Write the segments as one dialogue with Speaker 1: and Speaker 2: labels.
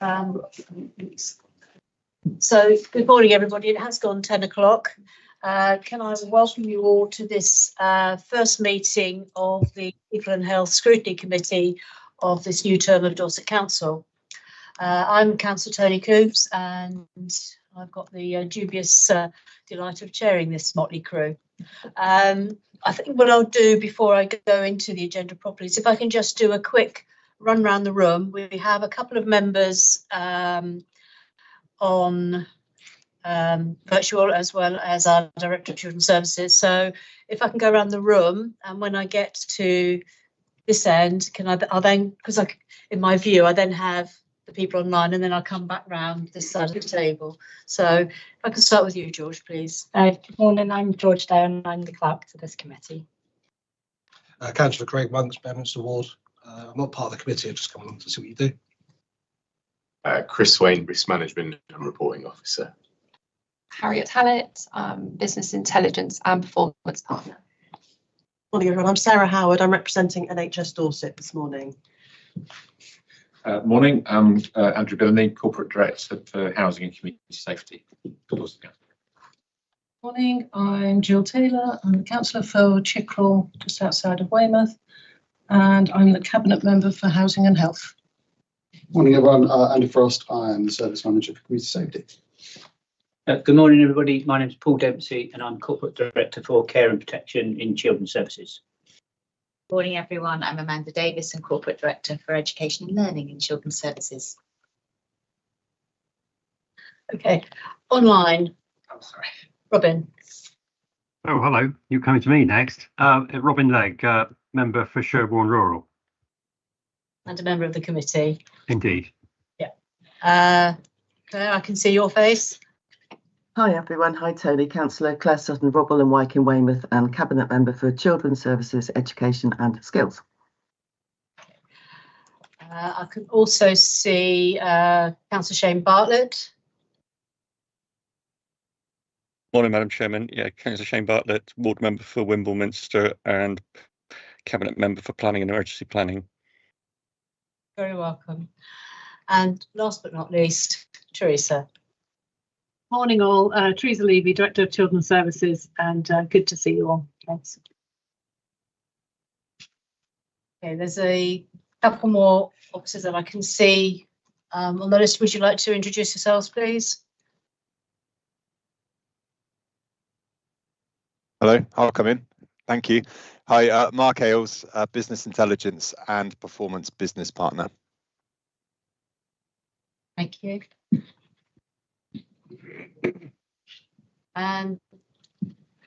Speaker 1: So, good morning, everybody. It has gone 10 o'clock. Can I welcome you all to this first meeting of the People and Health Scrutiny Committee of this new term of Dorset Council. I'm Councillor Tony Coombs, and I've got the dubious delight of chairing this motley crew. I think what I'll do before I go into the agenda properly is if I can just do a quick run around the room. We have a couple of members on virtual, as well as our Director of Children's Services. So if I can go around the room, and when I get to this end, I'll then, because in my view, I then have the people online, and then I'll come back round this side of the table. So if I can start with you, George, please.
Speaker 2: Good morning, I'm George Down, I'm the clerk to this committee.
Speaker 3: Councillor Craig Monks, Bedminster Ward. I'm not part of the committee, I've just come along to see what you do.
Speaker 4: Chris Swain, Risk Management and Reporting Officer.
Speaker 5: Harriet Hallett, Business Intelligence and Performance Partner.
Speaker 6: Morning everyone, I'm Sarah Howard, I'm representing NHS Dorset this morning.
Speaker 7: Morning, I'm Andrew Billany, Corporate Director for Housing and Community Safety.
Speaker 8: Morning, I'm Jill Taylor, I'm the Councillor for Chickerell, just outside of Weymouth, and I'm the Cabinet Member for Housing and Health.
Speaker 9: Morning everyone, Andy Frost, I'm the Service Manager for Community Safety.
Speaker 10: Good morning everybody, my name is Paul Dempsey and I'm Corporate Director for Care and Protection in Children's Services.
Speaker 11: Morning everyone, I'm Amanda Davis and Corporate Director for Education and Learning in Children's Services.
Speaker 1: Okay, online.
Speaker 3: I'm sorry.
Speaker 1: Robin.
Speaker 12: Oh, hello. You're coming to me next. Robin Legg, member for Sherborne Rural.
Speaker 1: And a member of the committee.
Speaker 12: Indeed.
Speaker 1: Yeah. Claire, I can see your face.
Speaker 6: Hi everyone, hi Tony, Councillor Claire Sutton, Robble and Wyke in Weymouth, and Cabinet Member for Children's Services, Education and Skills.
Speaker 1: I can also see Councillor Shane Bartlett.
Speaker 13: Morning, Madam Chairman. Yeah, Councillor Shane Bartlett, Ward Member for Wimbleminster and Cabinet Member for Planning and Emergency Planning.
Speaker 1: Very welcome. And last but not least, Teresa.
Speaker 14: Morning all, Teresa Levy, Director of Children's Services, and good to see you all. Thanks.
Speaker 1: Okay, there's a couple more officers that I can see on the list. Would you like to introduce yourselves, please?
Speaker 15: Hello, I'll come in. Thank you. Hi, Mark Ailes, Business Intelligence and Performance Business Partner.
Speaker 1: Thank you. And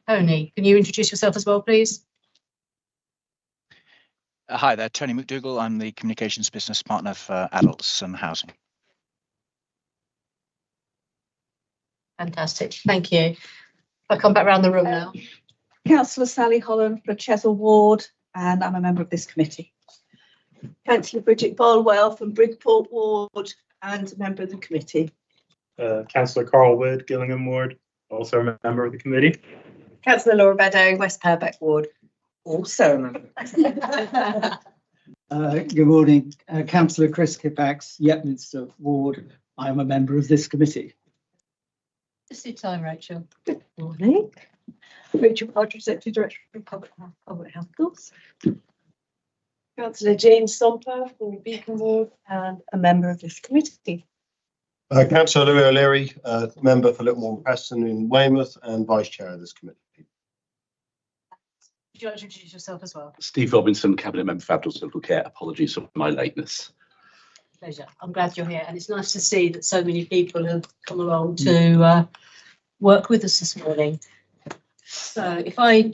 Speaker 1: Tony, can you introduce yourself as well, please?
Speaker 16: Hi there, Tony McDougall. I'm the Communications Business Partner for Adults and Housing.
Speaker 1: Fantastic, thank you. I'll come back around the room now.
Speaker 17: Councillor Sally Holland for Chethel Ward, and I'm a member of this committee. Councillor Bridget Bolwell from Bridport Ward and a member of the committee.
Speaker 18: Councillor Carl Wood, Gillingham Ward, also a member of the committee.
Speaker 19: Councillor Laura Beddoe, West Purbeck Ward, also a member.
Speaker 20: Good morning, Councillor Chris Kippax, Yetminster Ward. I am a member of this committee.
Speaker 1: Just your time, Rachel.
Speaker 17: Good morning. Rachel Partridge, Deputy Director of Public Health Course. Councillor Jane Stomper from Beacon Ward and a member of this committee.
Speaker 3: Councillor Louis O'Leary, member for Little Warren Preston in Weymouth and vice chair of this committee.
Speaker 1: Would you like to introduce yourself as well?
Speaker 2: Steve Robinson, Cabinet Member for Adult Social Care. Apologies for my lateness.
Speaker 1: Pleasure. I'm glad you're here, and it's nice to see that so many people have come along to work with us this morning. So if I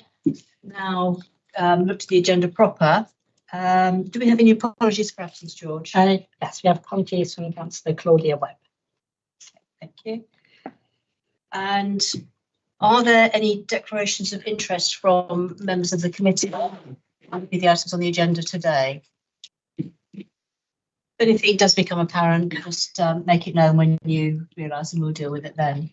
Speaker 1: now look to the agenda proper, do we have any apologies for absence, George?
Speaker 2: Yes, we have apologies from Councillor Claudia Webb.
Speaker 1: Thank you. And are there any declarations of interest from members of the committee on the items on the agenda today? If anything does become apparent, just make it known when you realise, and we'll deal with it then.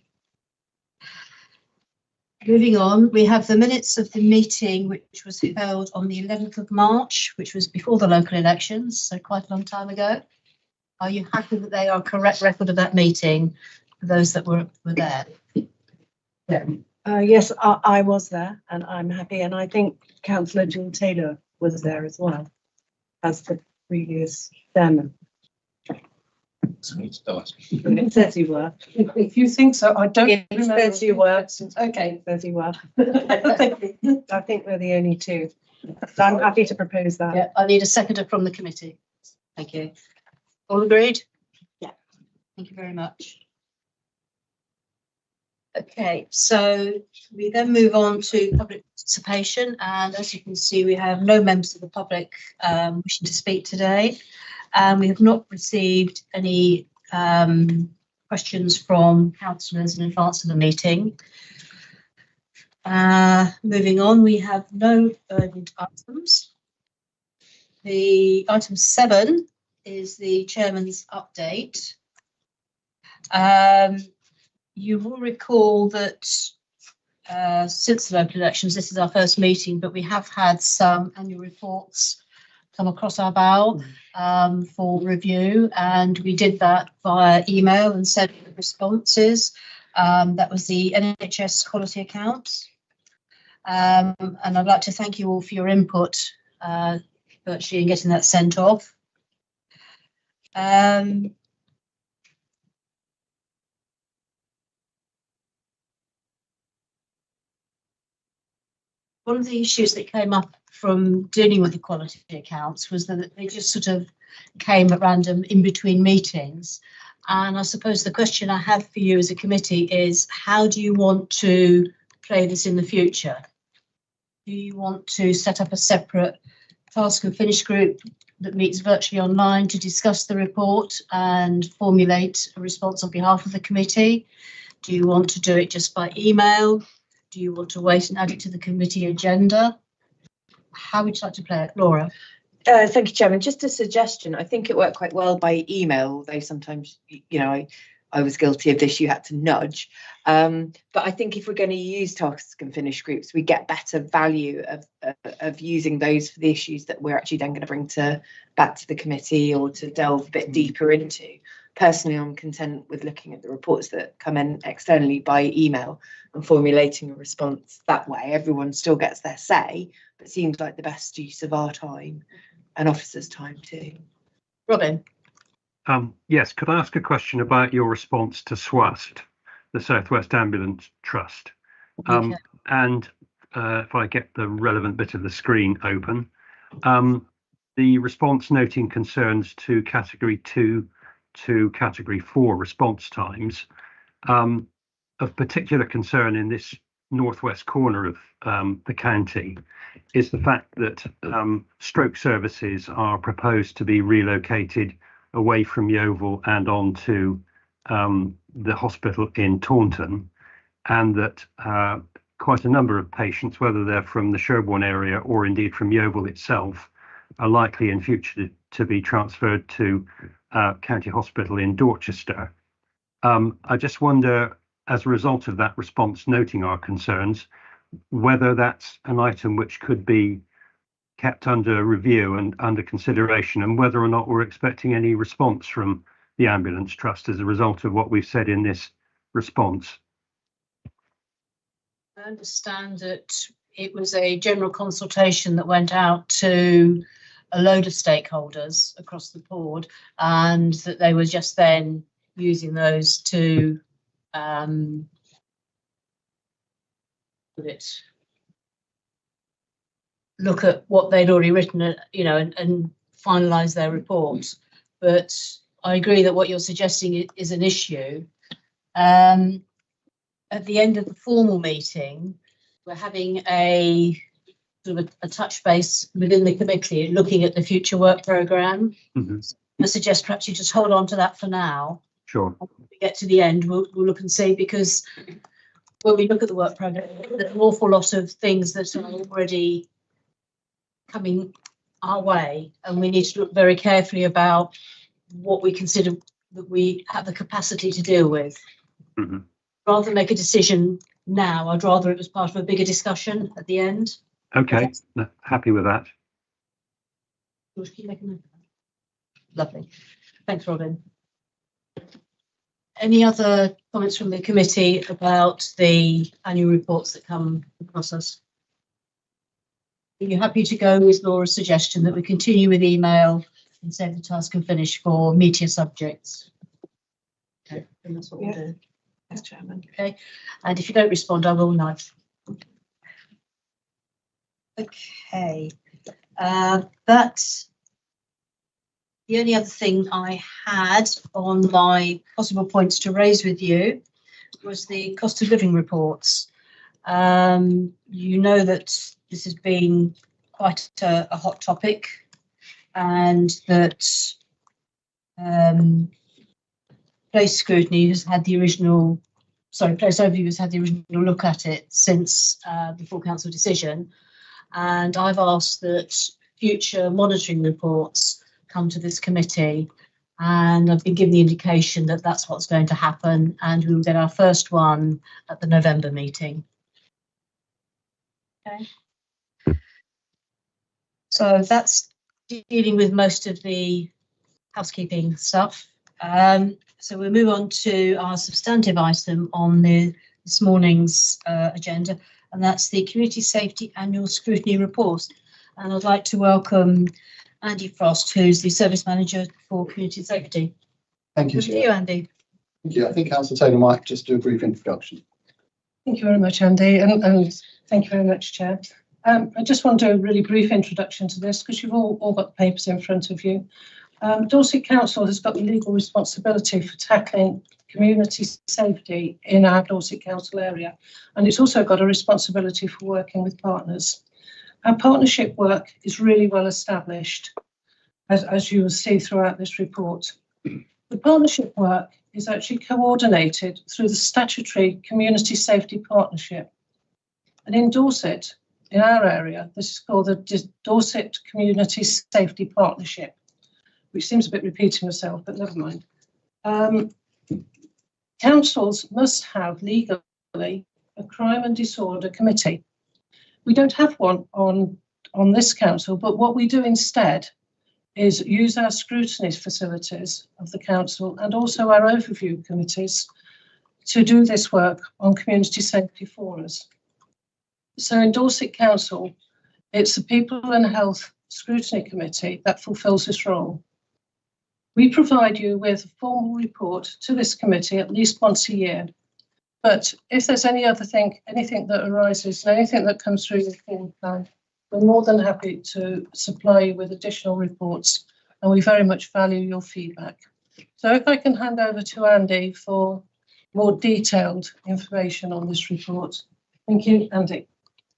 Speaker 1: Moving on, we have the minutes of the meeting which was held on the 11th of March, which was before the local elections, so quite a long time ago. Are you happy that they are a correct record of that meeting for those that were there?
Speaker 17: Yeah. Yes, I was there and I'm happy. And I think Councillor Jill Taylor was there as well as the previous chairman. It says you were.
Speaker 8: If you think so, I don't
Speaker 17: It
Speaker 8: remember.
Speaker 17: says you were.
Speaker 8: Okay.
Speaker 17: It says you were. I think we're the only two. So I'm happy to propose that.
Speaker 1: Yeah, I need a seconder from the committee. Thank you. All agreed? Yeah. Thank you very much. Okay, so we then move on to public participation, and as you can see, we have no members of the public wishing to speak today, and we have not received any questions from councillors in advance of the meeting. Moving on, we have no urgent items. The item 7 is the chairman's update. You will recall that since the local elections, this is our first meeting, but we have had some annual reports come across our bow for review, and we did that via email and sent the responses. That was the NHS quality accounts. And I'd like to thank you all for your input virtually in getting that sent off. One of the issues that came up from dealing with the quality accounts was that they just sort of came at random in between meetings. And I suppose the question I have for you as a committee is, how do you want to play this in the future? Do you want to set up a separate task and finish group that meets virtually online to discuss the report and formulate a response on behalf of the committee? Do you want to do it just by email? Do you want to wait and add it to the committee agenda? How would you like to play it, Laura?
Speaker 19: Thank you, Chairman. Just a suggestion. I think it worked quite well by email, although sometimes, you know, I was guilty of this. You had to nudge. But I think if we're going to use task and finish groups, we get better value of using those for the issues that we're actually then going to bring back to the committee or to delve a bit deeper into. Personally, I'm content with looking at the reports that come in externally by email and formulating a response that way. Everyone still gets their say, but it seems like the best use of our time and officers' time too.
Speaker 1: Robin?
Speaker 12: Yes, could I ask a question about your response to SWAST, the South West Ambulance Trust?
Speaker 1: Okay.
Speaker 12: And if I get the relevant bit of the screen open, the response noting concerns to Category 2 to Category 4 response times. Of particular concern in this northwest corner of the county is the fact that stroke services are proposed to be relocated away from Yeovil and onto the hospital in Taunton, and that quite a number of patients, whether they're from the Sherborne area or indeed from Yeovil itself, are likely in future to be transferred to County Hospital in Dorchester. I just wonder, as a result of that response noting our concerns, whether that's an item which could be kept under review and under consideration, and whether or not we're expecting any response from the Ambulance Trust as a result of what we've said in this response.
Speaker 1: I understand that it was a general consultation that went out to a load of stakeholders across the board, and that they were just then using those to look at what they'd already written, you know, and finalise their report. But I agree that what you're suggesting is an issue. At the end of the formal meeting, we're having a sort of a touch base within the committee, looking at the future work programme. I suggest perhaps you just hold on to that for now.
Speaker 12: Sure.
Speaker 1: When we get to the end, we'll look and see, because when we look at the work programme, there's an awful lot of things that are already coming our way, and we need to look very carefully about what we consider that we have the capacity to deal with. Rather than make a decision now, I'd rather it was part of a bigger discussion at the end.
Speaker 12: Okay, happy with that.
Speaker 1: George, can you make a note of that? Lovely. Thanks, Robin. Any other comments from the committee about the annual reports that come across us? Are you happy to go with Laura's suggestion that we continue with email and save the task and finish for meatier subjects? Okay, then that's what we'll do.
Speaker 6: Yes, Chairman.
Speaker 1: Okay, and if you don't respond, I will nudge. Okay, that's the only other thing I had on my possible points to raise with you was the cost of living reports. You know that this has been quite a hot topic, and that Place Scrutiny has had the original, Place Overview has had the original look at it since the full council decision, and I've asked that future monitoring reports come to this committee, and I've been given the indication that that's what's going to happen, and we will get our first one at the November meeting. Okay. So that's dealing with most of the housekeeping stuff. So we'll move on to our substantive item on this morning's agenda, and that's the Community Safety Annual Scrutiny Report. And I'd like to welcome Andy Frost, who's the Service Manager for Community Safety.
Speaker 9: Thank you,
Speaker 1: Over to you, Andy.
Speaker 9: Thank you. I think Councillor Taylor might just do a brief introduction.
Speaker 8: Thank you very much, Andy, and thank you very much, Chair. I just want to do a really brief introduction to this because you've all got the papers in front of you. Dorset Council has got the legal responsibility for tackling community safety in our Dorset Council area, and it's also got a responsibility for working with partners. Our partnership work is really well established, as you will see throughout this report. The partnership work is actually coordinated through the statutory Community Safety Partnership. And in Dorset, in our area, this is called the Dorset Community Safety Partnership, which seems a bit repeating myself, but never mind. Councils must have legally a crime and disorder committee. We don't have one on this council, but what we do instead is use our scrutiny facilities of the council and also our overview committees to do this work on community safety for us. So in Dorset Council, it's the People and Health Scrutiny Committee that fulfills this role. We provide you with a formal report to this committee at least once a year. But if there's anything that arises, anything that comes through the form plan, we're more than happy to supply you with additional reports, and we very much value your feedback. So if I can hand over to Andy for more detailed information on this report. Thank you, Andy.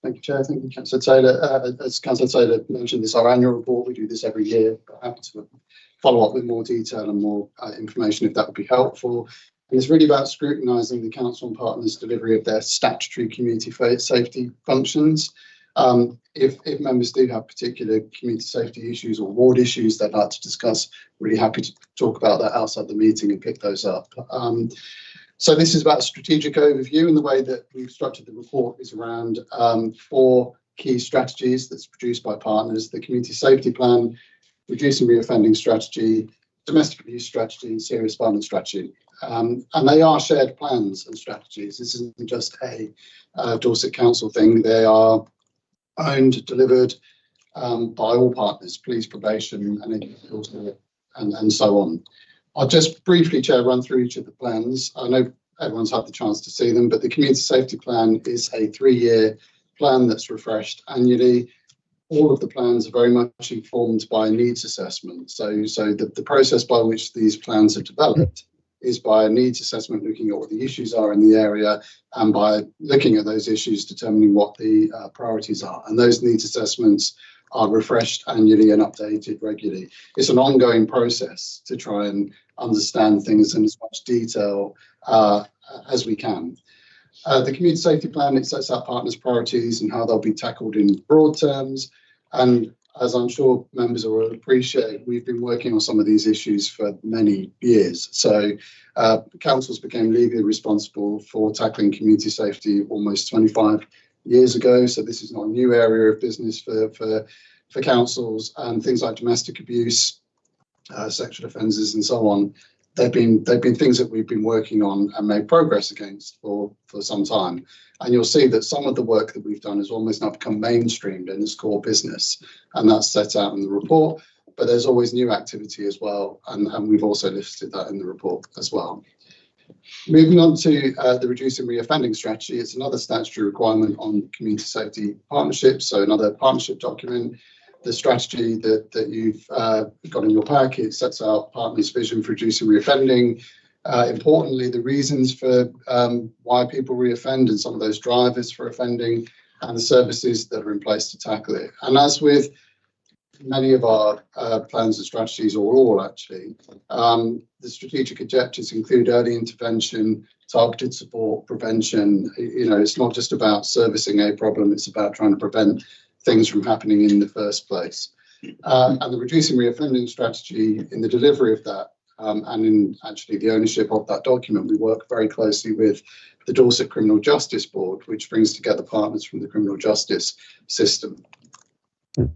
Speaker 9: Thank you, Chair. Thank you, Councillor Taylor. As Councillor Taylor mentioned, this is our annual report. We do this every year. But I'm happy to follow up with more detail and more information if that would be helpful. And it's really about scrutinising the council and partners' delivery of their statutory community safety functions. If members do have particular community safety issues or ward issues they'd like to discuss, really happy to talk about that outside the meeting and pick those up. So this is about a strategic overview, and the way that we've structured the report is around 4 key strategies that's produced by partners: the community safety plan, reducing reoffending strategy, domestic abuse strategy, and serious violence strategy. And they are shared plans and strategies. This isn't just a Dorset Council thing. They are owned, delivered by all partners, police, probation, and so on. I'll just briefly, Chair, run through each of the plans. I know everyone's had the chance to see them, but the community safety plan is a 3-year plan that's refreshed annually. All of the plans are very much informed by a needs assessment. So the process by which these plans are developed is by a needs assessment, looking at what the issues are in the area, and by looking at those issues, determining what the priorities are. And those needs assessments are refreshed annually and updated regularly. It's an ongoing process to try and understand things in as much detail as we can. The community safety plan, it sets out partners' priorities and how they'll be tackled in broad terms. And as I'm sure members will appreciate, we've been working on some of these issues for many years. So councils became legally responsible for tackling community safety almost 25 years ago. So this is not a new area of business for councils, and things like domestic abuse sexual offences and so on, they've been things that we've been working on and made progress against for some time. And you'll see that some of the work that we've done has almost now become mainstreamed in its core business, and that's set out in the report. But there's always new activity as well, and we've also listed that in the report as well. Moving on to the reducing reoffending strategy, it's another statutory requirement on community safety partnerships, so another partnership document. The strategy that you've got in your pack, it sets out partners' vision for reducing reoffending. Importantly, the reasons for why people reoffend and some of those drivers for offending, and the services that are in place to tackle it. And as with many of our plans and strategies, or all actually, the strategic objectives include early intervention, targeted support, prevention. You know, it's not just about servicing a problem, it's about trying to prevent things from happening in the first place. And the reducing reoffending strategy, in the delivery of that, and in actually the ownership of that document, we work very closely with the Dorset Criminal Justice Board, which brings together partners from the criminal justice system. The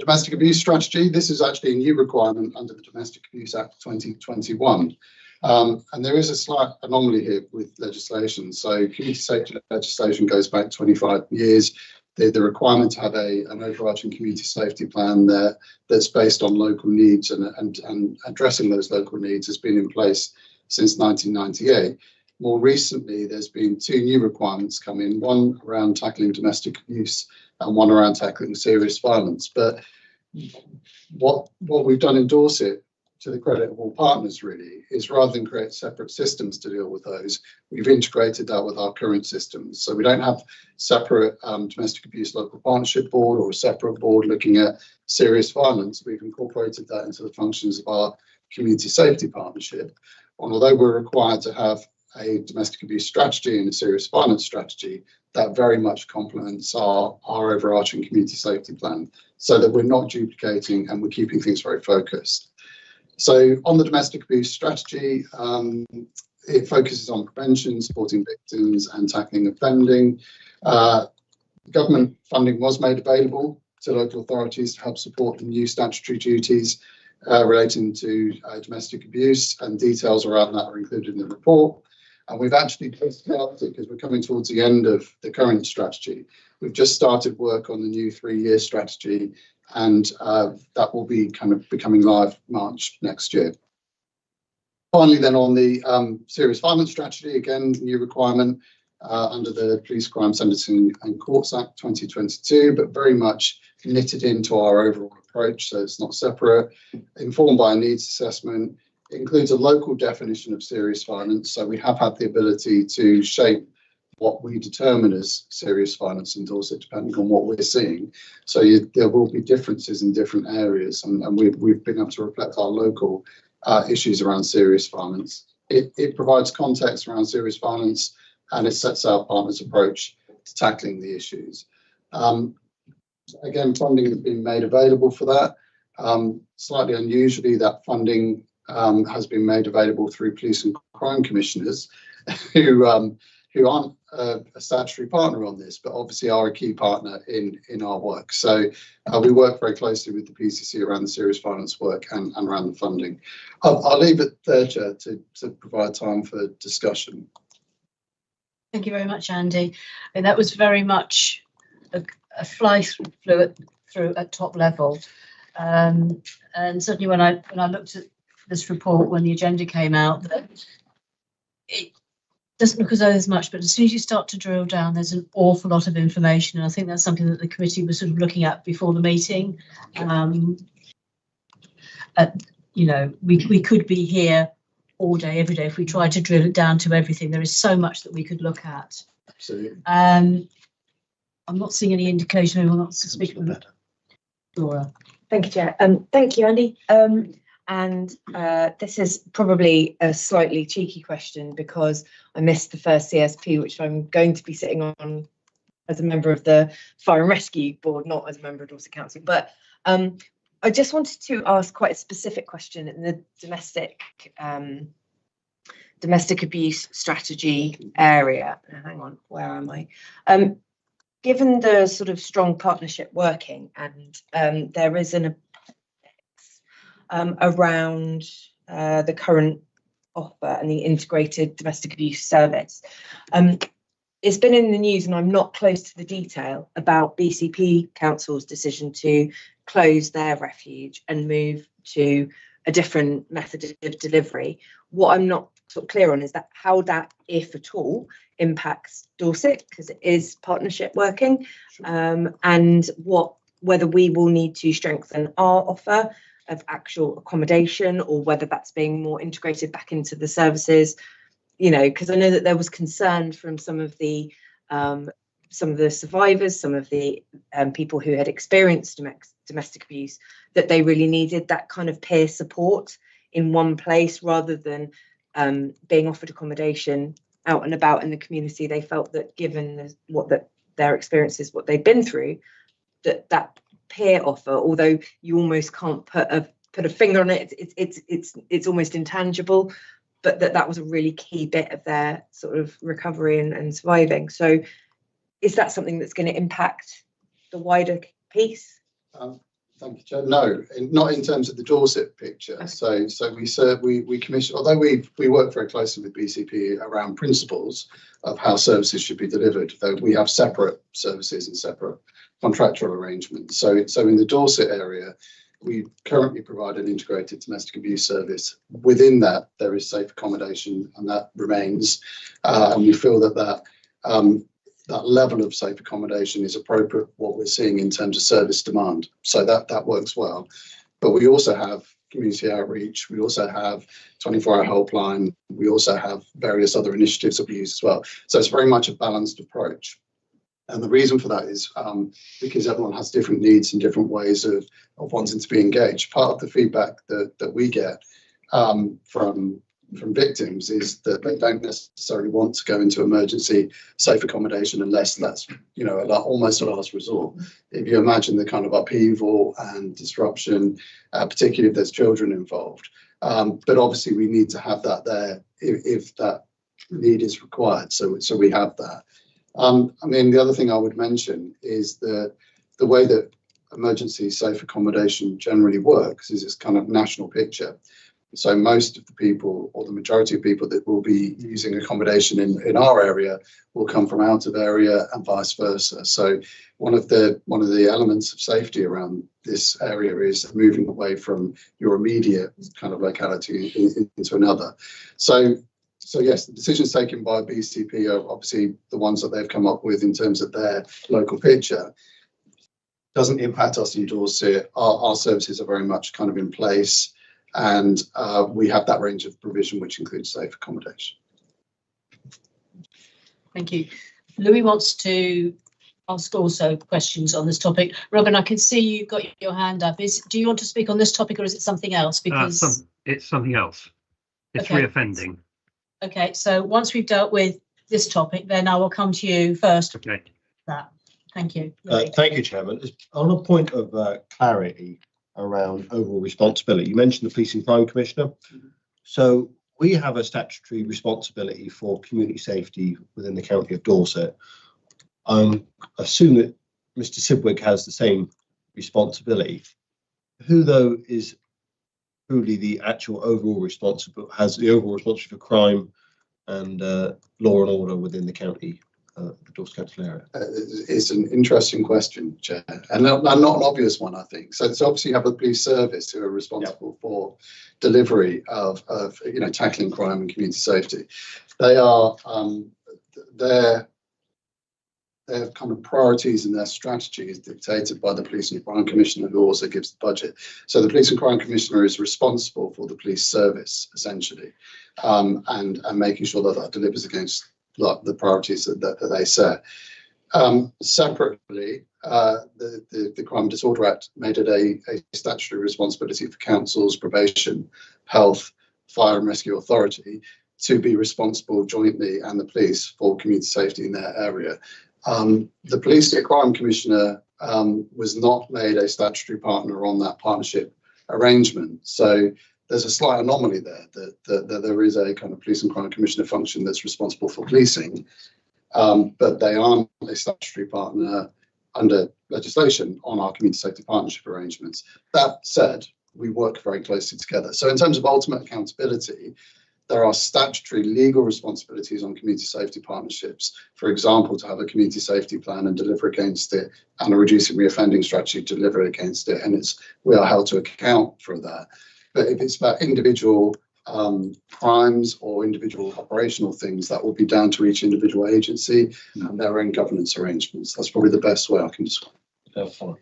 Speaker 9: domestic abuse strategy, this is actually a new requirement under the Domestic Abuse Act 2021. And there is a slight anomaly here with legislation. So community safety legislation goes back 25 years. The requirement to have an overarching community safety plan there that's based on local needs and addressing those local needs has been in place since 1998. More recently, there's been two new requirements come in, one around tackling domestic abuse and one around tackling serious violence. But what we've done in Dorset, to the credit of all partners really, is rather than create separate systems to deal with those, we've integrated that with our current systems. So we don't have separate domestic abuse local partnership board or a separate board looking at serious violence. We've incorporated that into the functions of our community safety partnership. And although we're required to have a domestic abuse strategy and a serious violence strategy, that very much complements our overarching community safety plan, so that we're not duplicating and we're keeping things very focused. So on the domestic abuse strategy, it focuses on prevention, supporting victims and tackling offending. Government funding was made available to local authorities to help support the new statutory duties relating to domestic abuse, and details around that are included in the report. And we've actually just started, because we're coming towards the end of the current strategy, we've just started work on the new 3-year strategy, and that will be kind of becoming live March next year. Finally, then on the serious violence strategy, again, new requirement under the Police Crime Sentencing and Courts Act 2022, but very much knitted into our overall approach, so it's not separate, informed by a needs assessment. It includes a local definition of serious violence, so we have had the ability to shape what we determine as serious violence in Dorset, depending on what we're seeing. So there will be differences in different areas, and we've been able to reflect our local issues around serious violence. It provides context around serious violence, and it sets out partners' approach to tackling the issues. Again, funding has been made available for that. Slightly unusually, that funding has been made available through police and crime commissioners who aren't a statutory partner on this, but obviously are a key partner in our work. So we work very closely with the PCC around the serious violence work and around the funding. I'll leave it there, Chair, to provide time for discussion.
Speaker 1: Thank you very much, Andy. And that was very much a fly through at top level. And certainly when I looked at this report, when the agenda came out, that it doesn't look as though there's much, but as soon as you start to drill down, there's an awful lot of information. And I think that's something that the committee was sort of looking at before the meeting. You know, we could be here all day, every day, if we tried to drill it down to everything. There is so much that we could look at.
Speaker 9: Absolutely.
Speaker 1: I'm not seeing any indication anyone wants to speak. Laura.
Speaker 19: Thank you, Chair. Thank you, Andy. And this is probably a slightly cheeky question because I missed the first CSP, which I'm going to be sitting on as a member of the Fire and Rescue Board, not as a member of Dorset Council. But I just wanted to ask quite a specific question in the domestic abuse strategy area. Hang on, where am I? Given the sort of strong partnership working, and there is an around the current offer and the integrated domestic abuse service. It's been in the news, and I'm not close to the detail about BCP Council's decision to close their refuge and move to a different method of delivery. What I'm not sort of clear on is that how that, if at all, impacts Dorset, because it is partnership working, and whether we will need to strengthen our offer of actual accommodation, or whether that's being more integrated back into the services. You know, because I know that there was concern from some of the survivors, some of the people who had experienced domestic abuse, that they really needed that kind of peer support in one place rather than being offered accommodation out and about in the community. They felt that given their experiences, what they'd been through, that peer offer, although you almost can't put a finger on it, it's almost intangible. But that was a really key bit of their sort of recovery and surviving. So is that something that's going to impact the wider piece?
Speaker 9: Thank you, Chair. No, not in terms of the Dorset picture. Okay. So we commission, although we work very closely with BCP around principles of how services should be delivered, though we have separate services and separate contractual arrangements. So in the Dorset area, we currently provide an integrated domestic abuse service. Within that, there is safe accommodation, and that remains. And we feel that level of safe accommodation is appropriate for what we're seeing in terms of service demand. So that works well. But we also have community outreach. We also have 24-hour helpline. We also have various other initiatives that we use as well. So it's very much a balanced approach. And the reason for that is because everyone has different needs and different ways of wanting to be engaged. Part of the feedback that we get from victims is that they don't necessarily want to go into emergency safe accommodation unless that's, you know, almost a last resort. If you imagine the kind of upheaval and disruption, particularly if there's children involved. But obviously we need to have that there if that need is required. So we have that. I mean, the other thing I would mention is that the way that emergency safe accommodation generally works is this kind of national picture. So most of the people, or the majority of people that will be using accommodation in our area will come from out of area and vice versa. So one of the elements of safety around this area is moving away from your immediate kind of locality into another. So yes, the decisions taken by BCP are obviously the ones that they've come up with in terms of their local picture. Doesn't impact us in Dorset. Our services are very much kind of in place, and we have that range of provision which includes safe accommodation.
Speaker 1: Thank you. Louis wants to ask also questions on this topic. Robin, I can see you've got your hand up. Do you want to speak on this topic, or is it something else? Because
Speaker 12: it's something else. It's
Speaker 1: okay.
Speaker 12: Reoffending.
Speaker 1: Okay, so once we've dealt with this topic, then I will come to you first.
Speaker 12: Okay.
Speaker 1: Thank you.
Speaker 3: Thank you, Chairman. On a point of clarity around overall responsibility, you mentioned the Police and Crime Commissioner. Mm-hmm. So we have a statutory responsibility for community safety within the county of Dorset. I assume that Mr. Sidwick has the same responsibility. Who, though, is truly the actual overall has the overall responsibility for crime and law and order within the county, the Dorset Council area?
Speaker 9: It's an interesting question, Chair, and not an obvious one, I think. So obviously you have the police service who are responsible for delivery of tackling crime and community safety. They are their kind of priorities and their strategy is dictated by the Police and Crime Commissioner, who also gives the budget. So the Police and Crime Commissioner is responsible for the police service, essentially, and making sure that delivers against the priorities that they set. Separately, the Crime and Disorder Act made it a statutory responsibility for councils, probation, health, fire and rescue authority to be responsible jointly, and the police, for community safety in their area. The Police and Crime Commissioner was not made a statutory partner on that partnership arrangement. So there's a slight anomaly there that there is a kind of Police and Crime Commissioner function that's responsible for policing, but they aren't a statutory partner under legislation on our community safety partnership arrangements. That said, we work very closely together. So in terms of ultimate accountability, there are statutory legal responsibilities on community safety partnerships. For example, to have a community safety plan and deliver against it, and a reducing reoffending strategy to deliver against it, and we are held to account for that. But if it's about individual crimes or individual operational things, that will be down to each individual agency and their own governance arrangements. That's probably the best way I can describe it.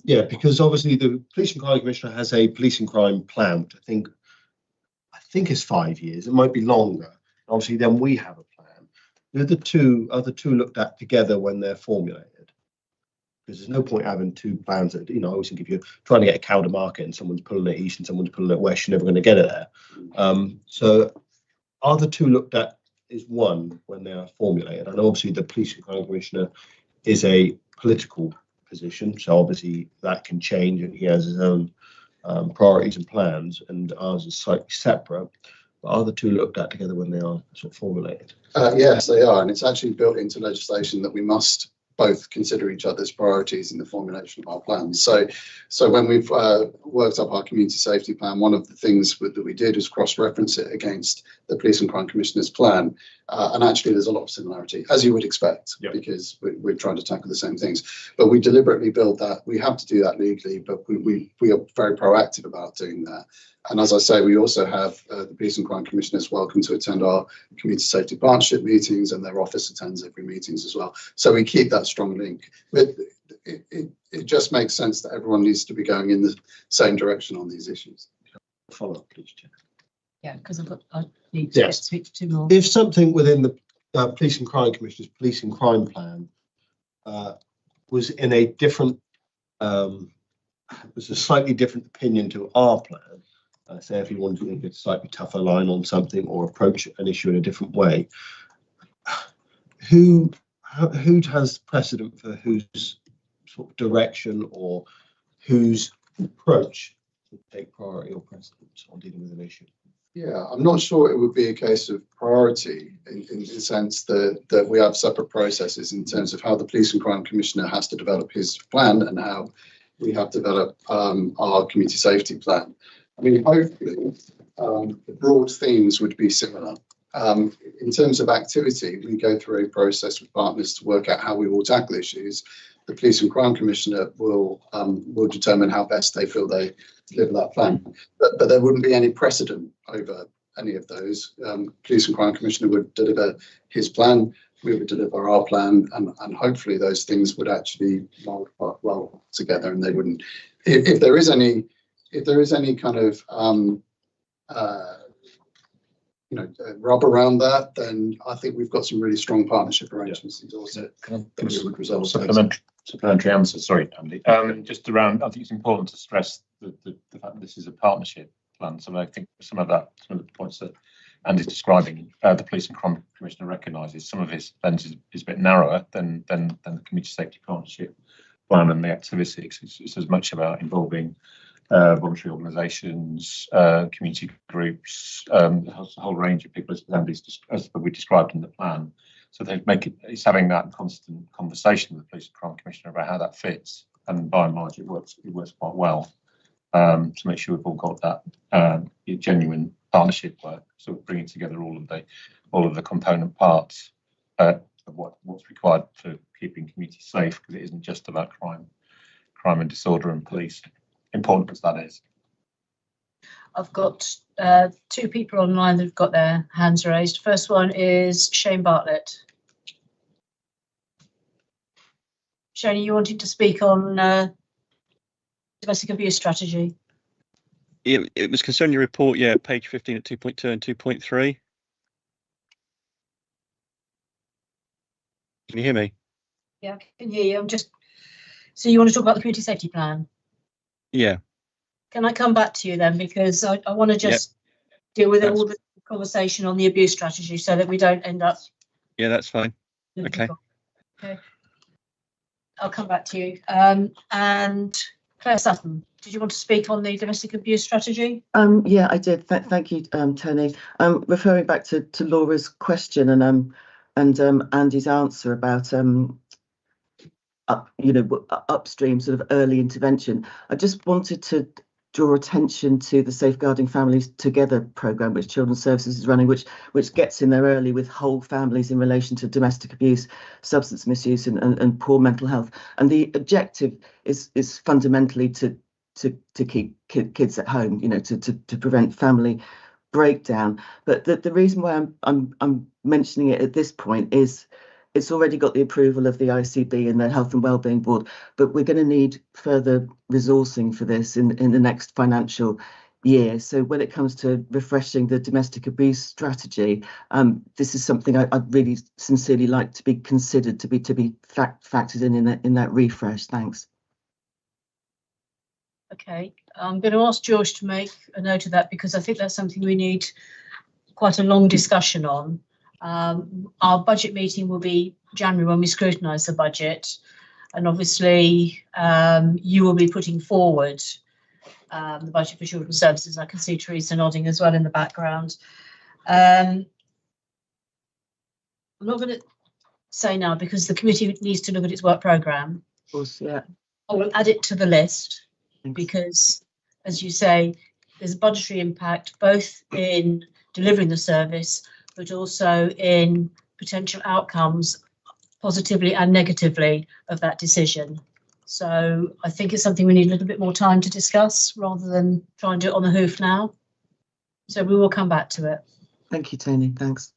Speaker 3: Yeah, because obviously the Police and Crime Commissioner has a police and crime plan, which I think is 5 years. It might be longer. Obviously, then we have a plan. Are the two looked at together when they're formulated? Because there's no point having two plans that, I always think if you're trying to get a cow to market and someone's pulling it east and someone's pulling it west, you're never going to get it there. So are the two looked at as one when they are formulated? And obviously the Police and Crime Commissioner is a political position, so obviously that can change, and he has his own priorities and plans, and ours is slightly separate. But are the two looked at together when they are sort of formulated?
Speaker 9: Yes, they are, and it's actually built into legislation that we must both consider each other's priorities in the formulation of our plans. So when we've worked up our community safety plan, one of the things that we did is cross-reference it against the Police and Crime Commissioner's plan, and actually there's a lot of similarity, as you would expect, because we're trying to tackle the same things. But we deliberately build that. We have to do that legally, but we are very proactive about doing that. And as I say, we also have the Police and Crime Commissioners welcome to attend our community safety partnership meetings, and their office attends every meetings as well. So we keep that strong link. But it just makes sense that everyone needs to be going in the same direction on these issues.
Speaker 3: Follow up, please, Chair.
Speaker 1: Yeah, because I need to speak to two more.
Speaker 3: If something within the Police and Crime Commissioner's police and crime plan was in a different, was a slightly different opinion to our plan, say if you wanted to get a slightly tougher line on something or approach an issue in a different way, who has precedent for whose sort of direction or whose approach would take priority or precedence on dealing with an issue?
Speaker 9: Yeah, I'm not sure it would be a case of priority in the sense that we have separate processes in terms of how the Police and Crime Commissioner has to develop his plan and how we have developed our community safety plan. I mean, hopefully, the broad themes would be similar. In terms of activity, we go through a process with partners to work out how we will tackle issues. The Police and Crime Commissioner will determine how best they feel they deliver that plan. But there wouldn't be any precedent over any of those. Police and Crime Commissioner would deliver his plan, we would deliver our plan, and hopefully those things would actually mold quite well together, and they wouldn't. If there is any kind of rub around that, then I think we've got some really strong partnership arrangements.
Speaker 7: Supplementary answer, sorry, Andy. Just around, I think it's important to stress the fact that this is a partnership plan. So I think some of the points that Andy's describing, the Police and Crime Commissioner recognises some of his lens is a bit narrower than the Community Safety Partnership plan and the activities. It's as much about involving voluntary organisations, community groups, a whole range of people as we described in the plan. So it's having that constant conversation with the Police and Crime Commissioner about how that fits, and by and large it works quite well to make sure we've all got that genuine partnership work. So we're bringing together all of the component parts of what's required for keeping communities safe, because it isn't just about crime and disorder and police, important as that is.
Speaker 1: I've got two people online that have got their hands raised. First one is Shane Bartlett. Shane, you wanted to speak on domestic abuse strategy?
Speaker 13: It was concerning your report, page 15 at 2.2 and 2.3. Can you hear me?
Speaker 1: Yeah, I can hear you. So you want to talk about the community safety plan?
Speaker 13: Yeah.
Speaker 1: Can I come back to you then, because I want to just deal with all the conversation on the abuse strategy so that we don't end up.
Speaker 13: Yeah, that's fine. Okay.
Speaker 1: I'll come back to you. And Claire Sutton, did you want to speak on the domestic abuse strategy?
Speaker 6: Yeah, I did. Thank you, Tony. Referring back to Laura's question and Andy's answer about upstream sort of early intervention. I just wanted to draw attention to the Safeguarding Families Together programme, which Children's Services is running, which gets in there early with whole families in relation to domestic abuse, substance misuse, and poor mental health. And the objective is fundamentally to keep kids at home, you know, to prevent family breakdown. But the reason why I'm mentioning it at this point is it's already got the approval of the ICB and the Health and Wellbeing Board, but we're going to need further resourcing for this in the next financial year. So when it comes to refreshing the domestic abuse strategy, this is something I'd really sincerely like to be considered to be factored in that refresh. Thanks.
Speaker 1: Okay, I'm going to ask George to make a note of that, because I think that's something we need quite a long discussion on. Our budget meeting will be January when we scrutinise the budget, and obviously you will be putting forward the budget for children's services. I can see Teresa nodding as well in the background. I'm not going to say now because the committee needs to look at its work programme.
Speaker 6: Of course, yeah.
Speaker 1: I will add it to the list because, as you say, there's a budgetary impact both in delivering the service, but also in potential outcomes, positively and negatively, of that decision. So I think it's something we need a little bit more time to discuss rather than try and do it on the hoof now. So we will come back to it.
Speaker 6: Thank you, Tony. Thanks.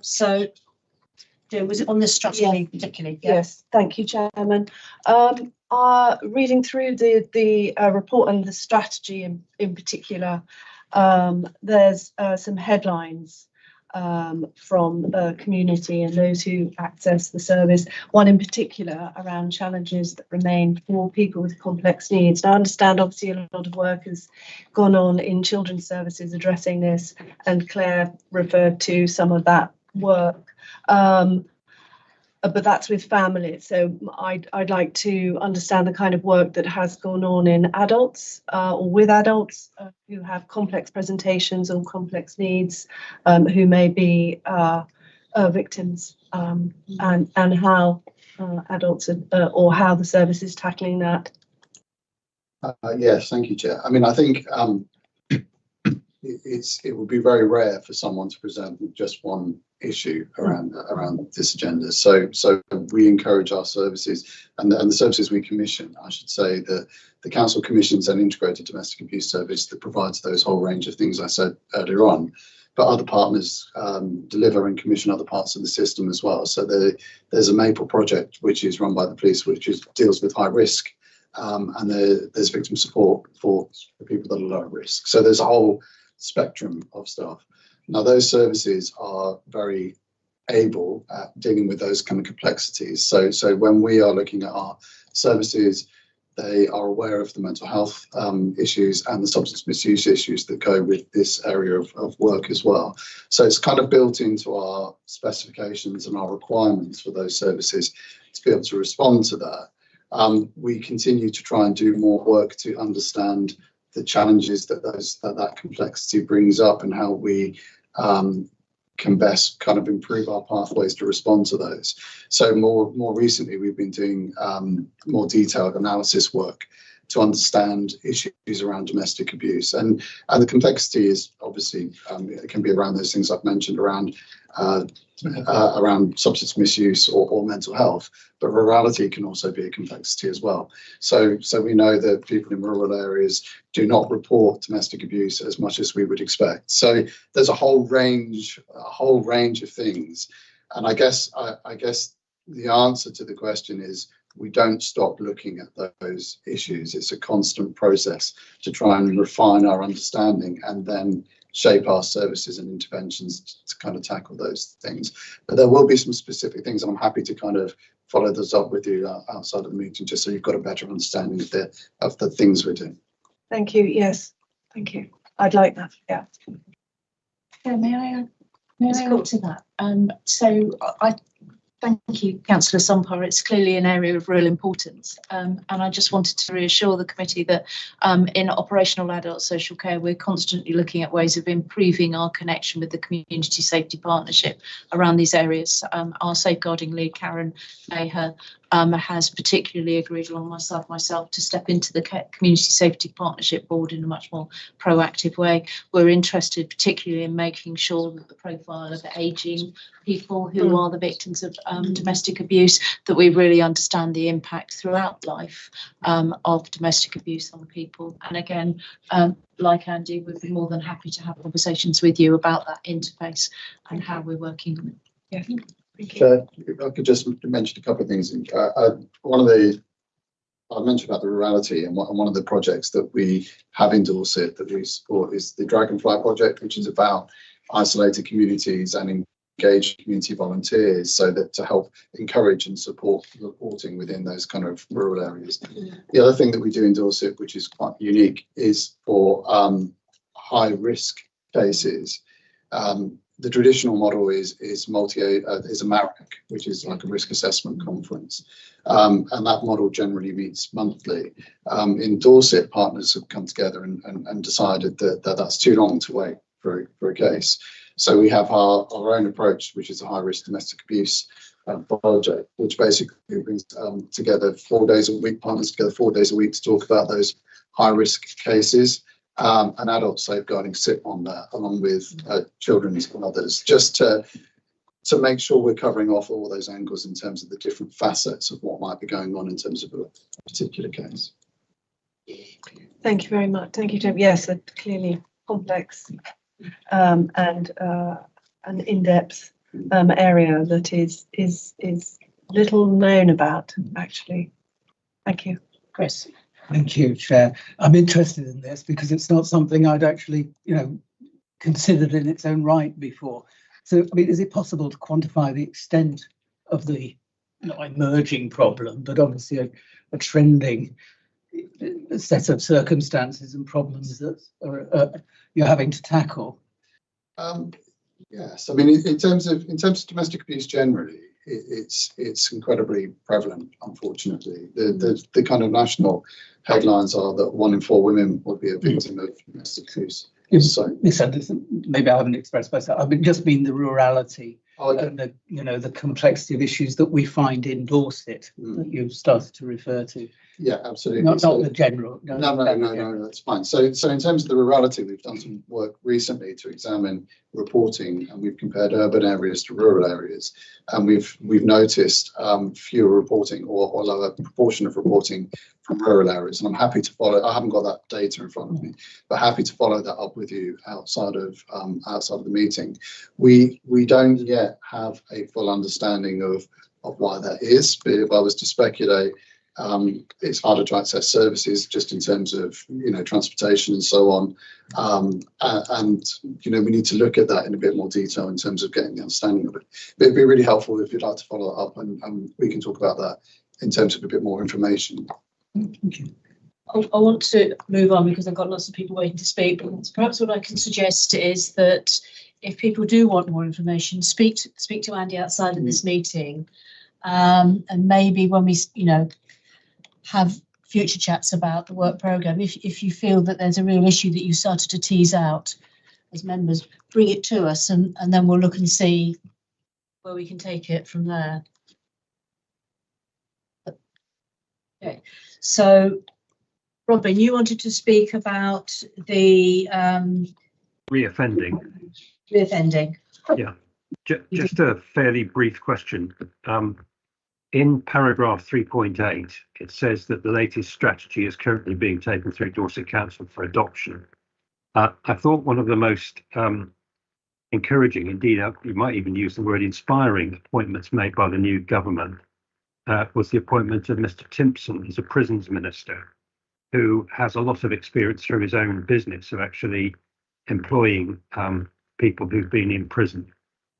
Speaker 1: So, Jo, was it on this strategy particularly? Yeah.
Speaker 17: Yes, thank you, Chairman. Reading through the report and the strategy in particular, there's some headlines from the community and those who access the service, one in particular around challenges that remain for people with complex needs. Now, I understand obviously a lot of work has gone on in children's services addressing this, and Claire referred to some of that work. But that's with families. So I'd like to understand the kind of work that has gone on in adults or with adults who have complex presentations or complex needs, who may be victims, and how adults or how the service is tackling that.
Speaker 9: Yes, thank you, Chair. I mean, I think it would be very rare for someone to present with just one issue around this agenda. So we encourage our services and the services we commission. I should say that the council commissions an integrated domestic abuse service that provides those whole range of things I said earlier on. But other partners deliver and commission other parts of the system as well. So there's a Maple project which is run by the police, which deals with high risk, and there's victim support for the people that are low risk. So there's a whole spectrum of stuff. Now, those services are very able at dealing with those kind of complexities. So when we are looking at our services, they are aware of the mental health issues and the substance misuse issues that go with this area of work as well. So it's kind of built into our specifications and our requirements for those services to be able to respond to that. We continue to try and do more work to understand the challenges that complexity brings up and how we can best kind of improve our pathways to respond to those. So more recently, we've been doing more detailed analysis work to understand issues around domestic abuse, and the complexity is obviously it can be around those things I've mentioned around substance misuse or mental health, but rurality can also be a complexity as well. So we know that people in rural areas do not report domestic abuse as much as we would expect. So there's a whole range of things, and I guess the answer to the question is we don't stop looking at those issues. It's a constant process to try and refine our understanding and then shape our services and interventions to kind of tackle those things. But there will be some specific things, and I'm happy to kind of follow those up with you outside of the meeting, just so you've got a better understanding of the things we're doing.
Speaker 17: Thank you. Yes, thank you. I'd like that. Yeah.
Speaker 21: Yeah, may I add to that? So I thank you, Councillor Sompar. It's clearly an area of real importance, and I just wanted to reassure the committee that in operational adult social care, we're constantly looking at ways of improving our connection with the community safety partnership around these areas. Our safeguarding lead, Karen Maher, has particularly agreed alongside myself to step into the Community Safety Partnership Board in a much more proactive way. We're interested particularly in making sure that the profile of ageing people who are the victims of domestic abuse, that we really understand the impact throughout life of domestic abuse on people. And again, like Andy, we'd be more than happy to have conversations with you about that interface and how we're working on it.
Speaker 17: Yeah.
Speaker 9: I could just mention a couple of things. One of the, I mentioned about the rurality, and one of the projects that we have in Dorset that we support is the Dragonfly project, which is about isolated communities and engaged community volunteers, so that to help encourage and support reporting within those kind of rural areas. The other thing that we do in Dorset, which is quite unique, is for high risk cases. The traditional model is a MARAC, which is like a risk assessment conference, and that model generally meets monthly. In Dorset, partners have come together and decided that that's too long to wait for a case. So we have our own approach, which is a high risk domestic abuse project, which basically brings together 4 days a week, partners together 4 days a week to talk about those high risk cases. And adult safeguarding sit on that, along with children and others, just to make sure we're covering off all those angles in terms of the different facets of what might be going on in terms of a particular case.
Speaker 17: Thank you very much. Thank you, Jim. Yes, a clearly complex and an in-depth area that is little known about, actually. Thank you, Chris.
Speaker 20: Thank you, Chair. I'm interested in this because it's not something I'd actually, considered in its own right before. So, I mean, is it possible to quantify the extent of the emerging problem, but obviously a trending set of circumstances and problems that you're having to tackle?
Speaker 9: Yes, I mean, in terms of domestic abuse generally, it's incredibly prevalent, unfortunately. The kind of national headlines are that 1 in 4 women would be a victim of domestic abuse. So
Speaker 20: Maybe I haven't expressed myself. I just mean the rurality and the complexity of issues that we find in Dorset that you've started to refer to.
Speaker 9: Yeah, absolutely.
Speaker 20: Not the general.
Speaker 9: No, that's fine. So in terms of the rurality, we've done some work recently to examine reporting, and we've compared urban areas to rural areas, and we've noticed fewer reporting or lower proportion of reporting from rural areas. And I'm happy to follow. I haven't got that data in front of me, but happy to follow that up with you outside of the meeting. We don't yet have a full understanding of why that is, but if I was to speculate, it's harder to access services just in terms of transportation and so on, and we need to look at that in a bit more detail in terms of getting the understanding of it. But it'd be really helpful if you'd like to follow that up, and we can talk about that in terms of a bit more information.
Speaker 20: Thank you.
Speaker 1: I want to move on because I've got lots of people waiting to speak, but perhaps what I can suggest is that if people do want more information, speak to Andy outside of this meeting, and maybe when we have future chats about the work programme, if you feel that there's a real issue that you started to tease out as members, bring it to us, and then we'll look and see where we can take it from there. Okay, so Robin, you wanted to speak about the
Speaker 12: reoffending.
Speaker 1: Yeah,
Speaker 12: just a fairly brief question. In paragraph 3.8, it says that the latest strategy is currently being taken through Dorset Council for adoption. I thought one of the most encouraging, indeed, you might even use the word inspiring, appointments made by the new government was the appointment of Mr. Timpson as a prisons minister, who has a lot of experience through his own business of actually employing people who've been in prison,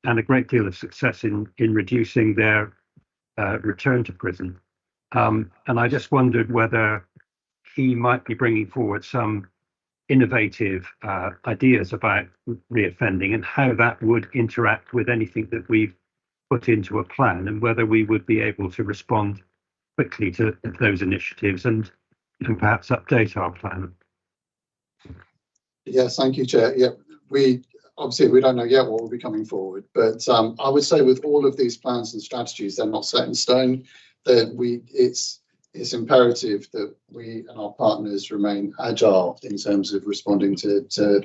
Speaker 12: and a great deal of success in reducing their return to prison. And I just wondered whether he might be bringing forward some innovative ideas about reoffending and how that would interact with anything that we've put into a plan, and whether we would be able to respond quickly to those initiatives and perhaps update our plan.
Speaker 9: Yes, thank you, Chair. Yeah, we don't know yet what will be coming forward, but I would say with all of these plans and strategies, they're not set in stone. that it's imperative that we and our partners remain agile in terms of responding to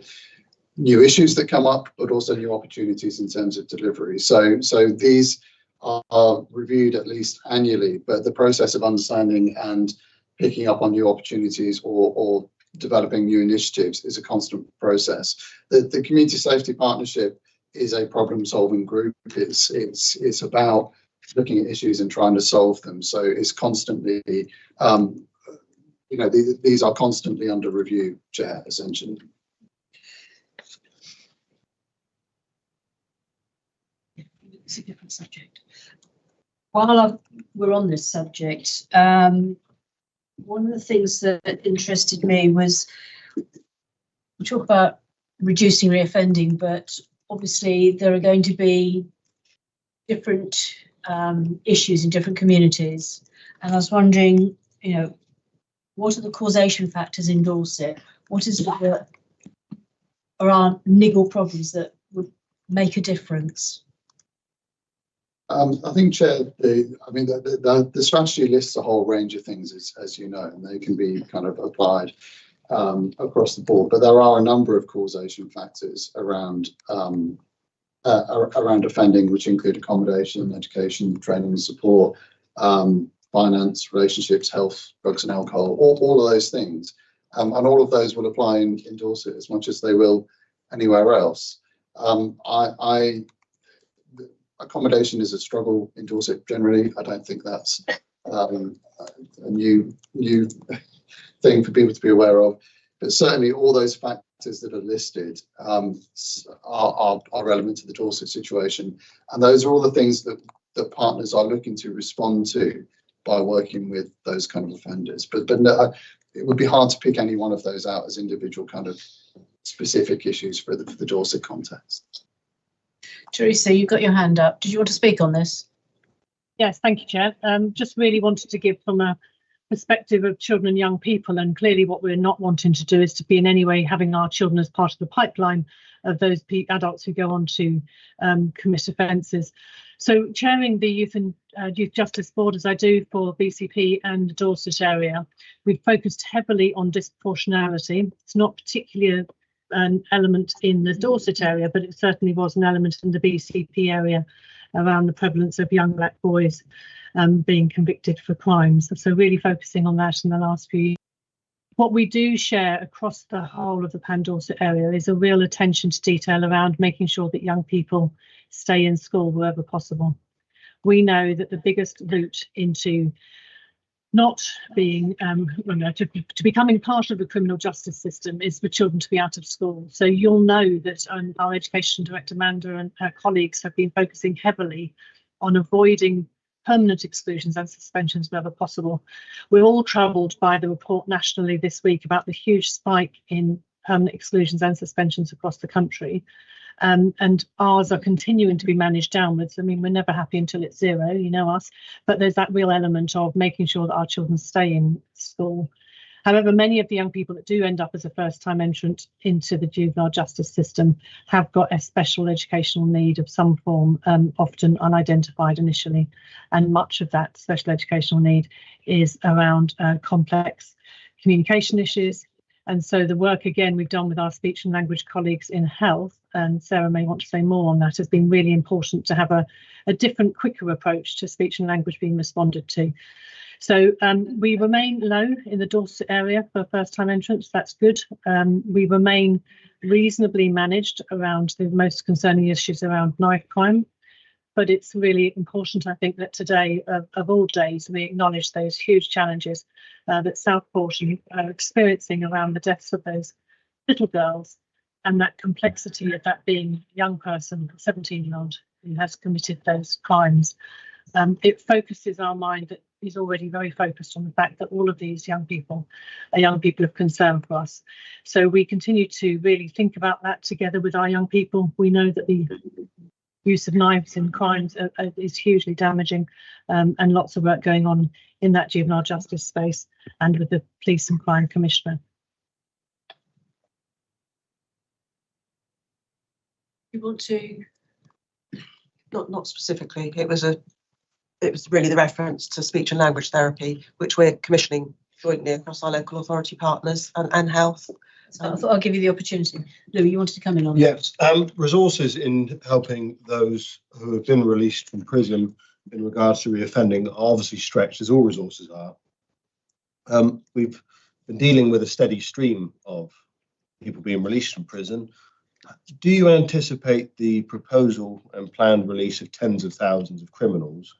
Speaker 9: new issues that come up, but also new opportunities in terms of delivery. So these are reviewed at least annually, but the process of understanding and picking up on new opportunities or developing new initiatives is a constant process. The Community Safety Partnership is a problem-solving group. It's about looking at issues and trying to solve them. So it's constantly, these are constantly under review, Chair, essentially.
Speaker 1: It's a different subject. While we're on this subject, one of the things that interested me was we talk about reducing reoffending, but obviously there are going to be different issues in different communities. And I was wondering, what are the causation factors in Dorset? What is it that are our niggle problems that would make a difference?
Speaker 9: I think, Chair, the strategy lists a whole range of things, as you know, and they can be kind of applied across the board. But there are a number of causation factors around offending, which include accommodation, education, training and support, finance, relationships, health, drugs and alcohol, all of those things. And all of those will apply in Dorset as much as they will anywhere else. Accommodation is a struggle in Dorset generally. I don't think that's a new thing for people to be aware of. But certainly all those factors that are listed are relevant to the Dorset situation. And those are all the things that partners are looking to respond to by working with those kind of offenders. But no, it would be hard to pick any one of those out as individual kind of specific issues for the Dorset context.
Speaker 1: Teresa, you've got your hand up. Did you want to speak on this?
Speaker 14: Yes, thank you, Chair. Just really wanted to give from a perspective of children and young people, and clearly what we're not wanting to do is to be in any way having our children as part of the pipeline of those adults who go on to commit offences. So chairing the Youth and Youth Justice Board, as I do for BCP and the Dorset area, we've focused heavily on disproportionality. It's not particularly an element in the Dorset area, but it certainly was an element in the BCP area around the prevalence of young black boys being convicted for crimes. So really focusing on that in the last few years. What we do share across the whole of the Pan-Dorset area is a real attention to detail around making sure that young people stay in school wherever possible. We know that the biggest route into not being to becoming part of the criminal justice system is for children to be out of school. So you'll know that our Education Director Amanda and her colleagues have been focusing heavily on avoiding permanent exclusions and suspensions wherever possible. We're all troubled by the report nationally this week about the huge spike in permanent exclusions and suspensions across the country. And ours are continuing to be managed downwards. I mean, we're never happy until it's zero, you know us, but there's that real element of making sure that our children stay in school. However, many of the young people that do end up as a first-time entrant into the juvenile justice system have got a special educational need of some form, often unidentified initially. And much of that special educational need is around complex communication issues. And so the work, again, we've done with our speech and language colleagues in health, and Sarah may want to say more on that, has been really important to have a different, quicker approach to speech and language being responded to. So we remain low in the Dorset area for first-time entrants. That's good. We remain reasonably managed around the most concerning issues around knife crime. But it's really important, I think, that today, of all days, we acknowledge those huge challenges that Southport are experiencing around the deaths of those little girls, and that complexity of that being a young person, a 17-year-old, who has committed those crimes. It focuses our mind, that is already very focused on the fact that all of these young people are young people of concern for us. So we continue to really think about that together with our young people. We know that the use of knives in crimes is hugely damaging, and lots of work going on in that juvenile justice space and with the Police and Crime Commissioner.
Speaker 1: You want to?
Speaker 4: Not specifically. It was a it was really the reference to speech and language therapy, which we're commissioning jointly across our local authority partners and health.
Speaker 1: So I thought I'll give you the opportunity. Lou, you wanted to come in on
Speaker 3: Yes, resources in helping those who have been released from prison in regards to reoffending are obviously stretched, as all resources are. We've been dealing with a steady stream of people being released from prison. Do you anticipate the proposal and planned release of tens of thousands of criminals,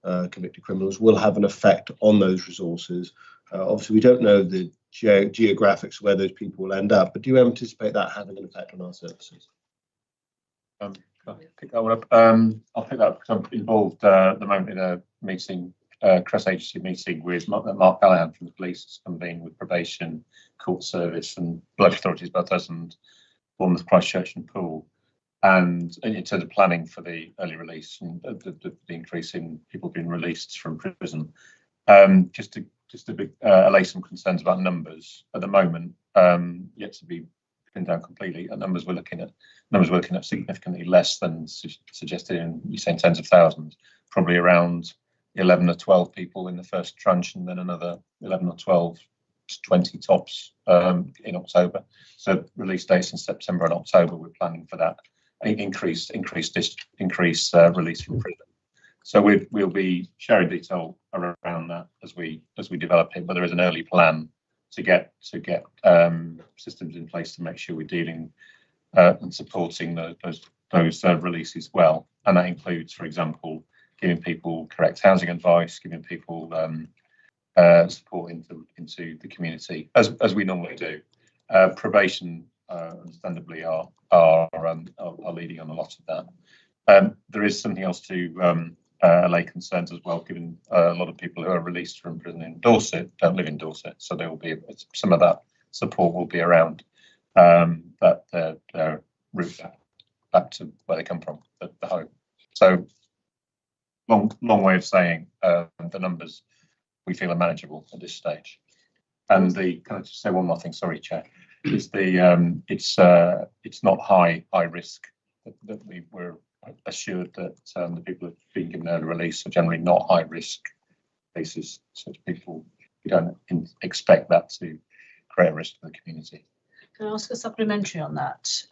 Speaker 3: convicted criminals, will have an effect on those resources? Obviously, we don't know the geographics where those people will end up, but do you anticipate that having an effect on our services?
Speaker 7: Can I pick that one up? I'll pick that up because I'm involved at the moment in a meeting, cross-agency meeting with Mark Callahan from the police, convened with probation, court service and local authorities, both us and Bournemouth, Christchurch and Poole. And in terms of planning for the early release and the increase in people being released from prison, just to allay some concerns about numbers at the moment, yet to be pinned down completely. Numbers we're looking at significantly less than suggested in, you're saying tens of thousands, probably around 11 or 12 people in the first tranche, and then another 11 or 12 to 20 tops in October. So release dates in September and October, we're planning for that increase release from prison. So we'll be sharing detail around that as we develop it, but there is an early plan to get systems in place to make sure we're dealing and supporting those releases well, and that includes, for example, giving people correct housing advice, giving people support into the community as we normally do. Probation, understandably, are leading on a lot of that. There is something else to allay concerns as well, given a lot of people who are released from prison in Dorset don't live in Dorset, so there will be some of that support will be around that their route back to where they come from, the home. So long way of saying the numbers we feel are manageable at this stage. And can I just say one more thing? Sorry, Chair. Is it's not high risk that we're assured that the people who've been given early release are generally not high risk cases. So people, we don't expect that to create a risk for the community.
Speaker 1: Can I ask a supplementary on that?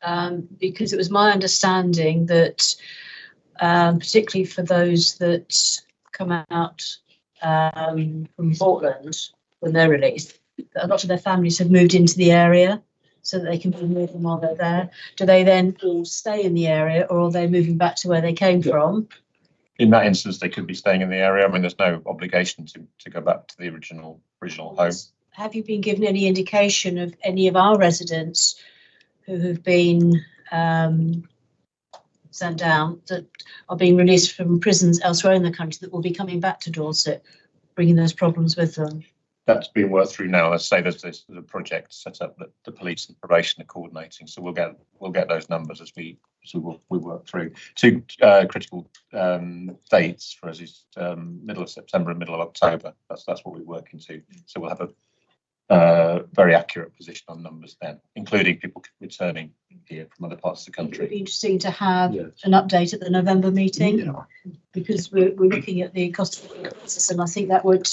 Speaker 1: Because it was my understanding that particularly for those that come out from Portland when they're released, a lot of their families have moved into the area so that they can be with them while they're there. Do they then all stay in the area, or are they moving back to where they came from?
Speaker 7: In that instance, they could be staying in the area. I mean, there's no obligation to go back to the original home.
Speaker 1: Have you been given any indication of any of our residents who have been sent down that are being released from prisons elsewhere in the country that will be coming back to Dorset, bringing those problems with them?
Speaker 7: That's being worked through now. Let's say there's a project set up that the police and probation are coordinating. So we'll get those numbers as we work through. Two critical dates for us is middle of September and middle of October. That's what we're working to. So we'll have a very accurate position on numbers then, including people returning here from other parts of the country.
Speaker 1: It'd be interesting to have an update at the November meeting, because we're looking at the cost of living crisis, and I think that would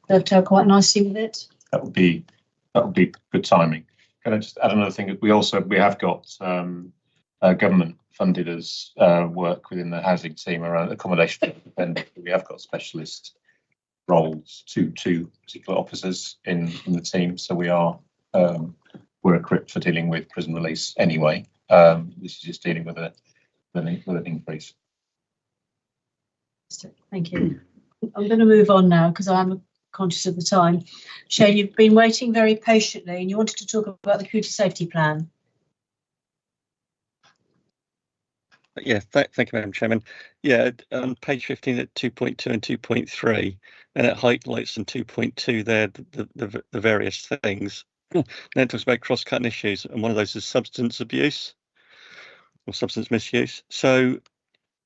Speaker 1: dovetail quite nicely with it.
Speaker 7: That would be good timing. Can I just add another thing? We have got government funded as work within the housing team around accommodation. And we have got specialist roles, two particular officers in the team. So we're equipped for dealing with prison release anyway. This is just dealing with an increase.
Speaker 1: Thank you. I'm going to move on now because I'm conscious of the time. Shane, you've been waiting very patiently and you wanted to talk about the community safety plan.
Speaker 13: Yeah, thank you, Madam Chairman. Yeah, on page 15 at 2.2 and 2.3, and it highlights in 2.2 there the various things. Then it talks about cross-cutting issues, and one of those is substance abuse or substance misuse. So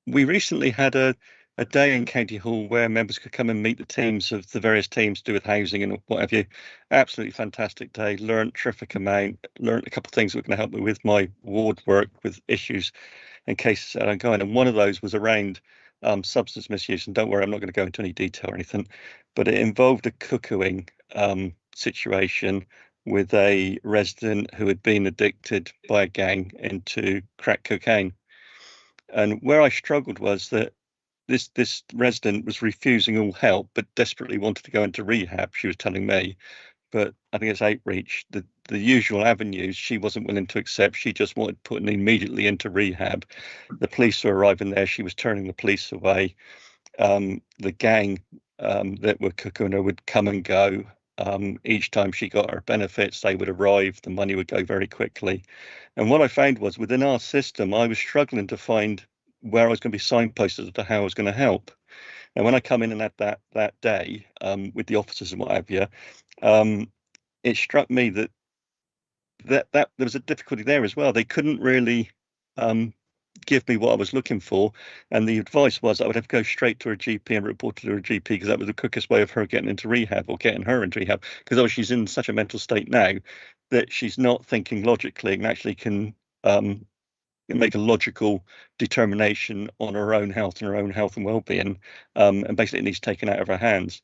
Speaker 13: we recently had a day in County Hall where members could come and meet the teams of the various teams to do with housing and what have you. Absolutely fantastic day. Learned terrific amount. Learned a couple of things that were going to help me with my ward work with issues and cases that are ongoing. And one of those was around substance misuse, and don't worry, I'm not going to go into any detail or anything, but it involved a cuckooing situation with a resident who had been addicted by a gang into crack cocaine. And where I struggled was that this resident was refusing all help, but desperately wanted to go into rehab, she was telling me. But I think it's outreach, the usual avenues she wasn't willing to accept. She just wanted putting immediately into rehab. The police were arriving there. She was turning the police away. The gang that were cooking her would come and go. Each time she got her benefits, they would arrive. The money would go very quickly. And what I found was within our system, I was struggling to find where I was going to be signposted as to how I was going to help. And when I come in and had that day with the officers and what have you, it struck me that there was a difficulty there as well. They couldn't really give me what I was looking for, and the advice was I would have to go straight to her GP and report to her GP, because that was the quickest way of her getting into rehab, or getting her into rehab, because she's in such a mental state now that she's not thinking logically and actually can make a logical determination on her own health and well-being, and basically it needs taken out of her hands.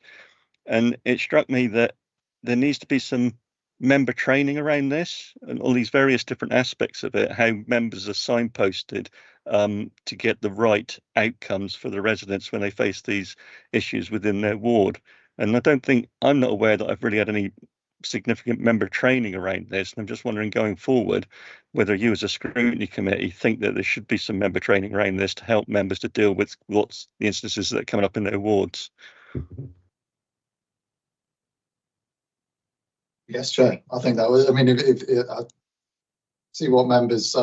Speaker 13: And it struck me that there needs to be some member training around this and all these various different aspects of it, how members are signposted to get the right outcomes for the residents when they face these issues within their ward. And I'm not aware that I've really had any significant member training around this, and I'm just wondering going forward whether you as a scrutiny committee think that there should be some member training around this to help members to deal with what's the instances that are coming up in their wards.
Speaker 9: Yes, Chair. I think that was, I mean, if I see what members'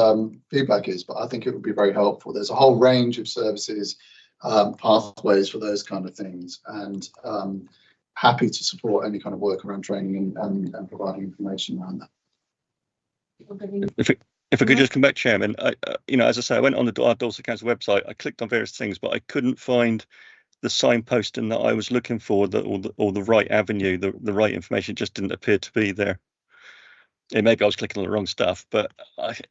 Speaker 9: feedback is, but I think it would be very helpful. There's a whole range of services, pathways for those kind of things, and happy to support any kind of work around training and providing information around that.
Speaker 13: If I could just come back, Chairman, as I say, I went on our Dorset Council website, I clicked on various things, but I couldn't find the signposting that I was looking for, or the right avenue, the right information just didn't appear to be there. Maybe I was clicking on the wrong stuff, but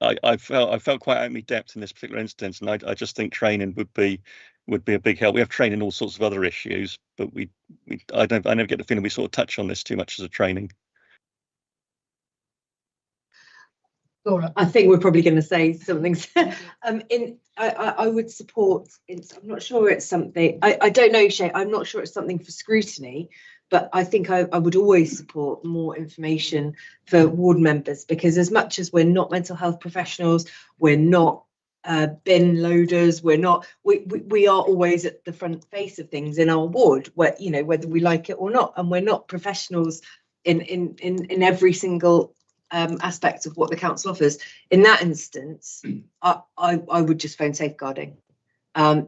Speaker 13: I felt quite out of my depth in this particular instance, and I just think training would be a big help. We have training all sorts of other issues, but I never get the feeling we sort of touch on this too much as a training.
Speaker 19: Laura, I think we're probably going to say something. I would support. I'm not sure it's something. I don't know, Shay. I'm not sure it's something for scrutiny, but I think I would always support more information for ward members, because as much as we're not mental health professionals, we're not bin loaders, we are always at the front face of things in our ward, where whether we like it or not, and we're not professionals in every single aspect of what the council offers. In that instance, I would just phone safeguarding,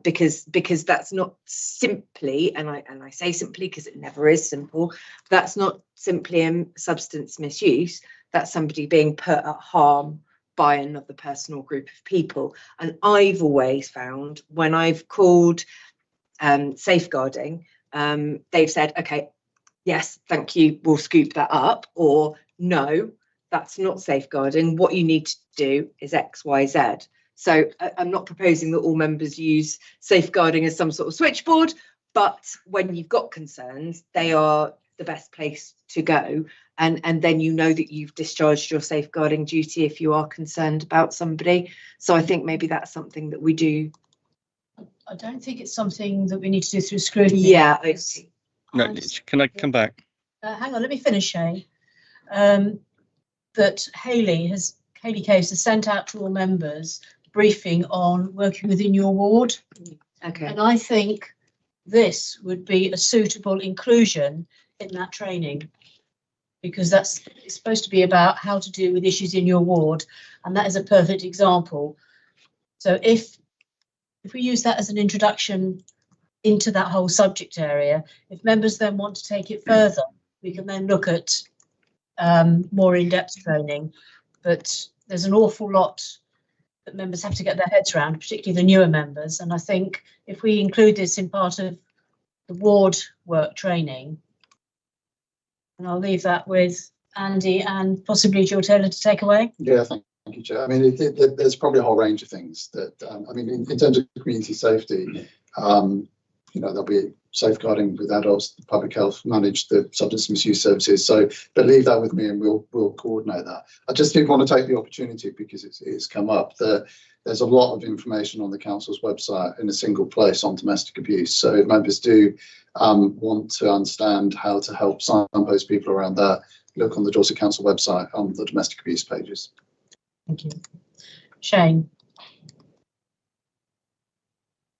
Speaker 19: because that's not simply, and I say simply because it never is simple, that's not simply substance misuse. That's somebody being put at harm by another person or group of people. And I've always found when I've called safeguarding, they've said, okay, yes, thank you, we'll scoop that up, or no, that's not safeguarding. What you need to do is X, Y, Z. So I'm not proposing that all members use safeguarding as some sort of switchboard, but when you've got concerns, they are the best place to go. And then you know that you've discharged your safeguarding duty if you are concerned about somebody. So I think maybe that's something that we do.
Speaker 1: I don't think it's something that we need to do through scrutiny.
Speaker 19: Yeah.
Speaker 1: Okay.
Speaker 13: No, can I come back?
Speaker 1: Hang on, let me finish, Shane. That Hayley Caves has sent out to all members a briefing on working within your ward.
Speaker 19: Okay.
Speaker 1: And I think this would be a suitable inclusion in that training, because it's supposed to be about how to deal with issues in your ward, and that is a perfect example. So if we use that as an introduction into that whole subject area, if members then want to take it further, we can then look at more in-depth training. But there's an awful lot that members have to get their heads around, particularly the newer members. And I think if we include this in part of the ward work training, and I'll leave that with Andy and possibly Jill Taylor to take away.
Speaker 9: Yeah, thank you, Chair. I mean, there's probably a whole range of things that, in terms of community safety, There'll be safeguarding with adults, public health manage the substance misuse services. So, but leave that with me, and we'll coordinate that. I just did want to take the opportunity, because it's come up, that there's a lot of information on the council's website in a single place on domestic abuse. So if members do want to understand how to help signpost people around that, look on the Dorset Council website on the domestic abuse pages.
Speaker 1: Thank you. Shane,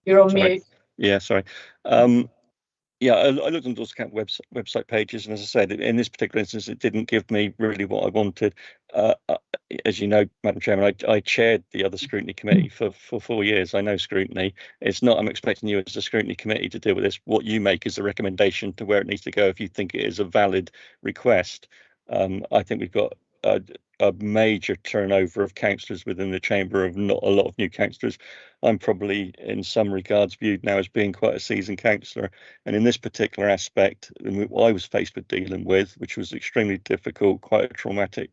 Speaker 1: you're on mute.
Speaker 13: Yeah, sorry. Yeah, I looked on Dorset Council website pages, and as I said, in this particular instance, it didn't give me really what I wanted. As you know, Madam Chairman, I chaired the other scrutiny committee for 4 years. I know scrutiny. It's not, I'm expecting you as a scrutiny committee to deal with this. What you make is a recommendation to where it needs to go if you think it is a valid request. I think we've got a major turnover of councillors within the chamber, of not a lot of new councillors. I'm probably in some regards viewed now as being quite a seasoned councillor, and in this particular aspect I was faced with dealing with, which was extremely difficult, quite a traumatic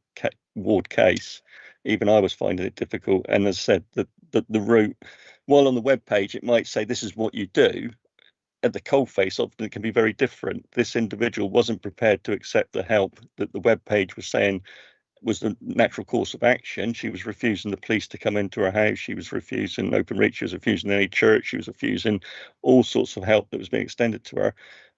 Speaker 13: ward case. Even I was finding it difficult, and as I said, the route, while on the web page it might say this is what you do, at the coalface often it can be very different. This individual wasn't prepared to accept the help that the web page was saying was the natural course of action. She was refusing the police to come into her house. She was refusing open reach. She was refusing any church. She was refusing all sorts of help that was being extended to her.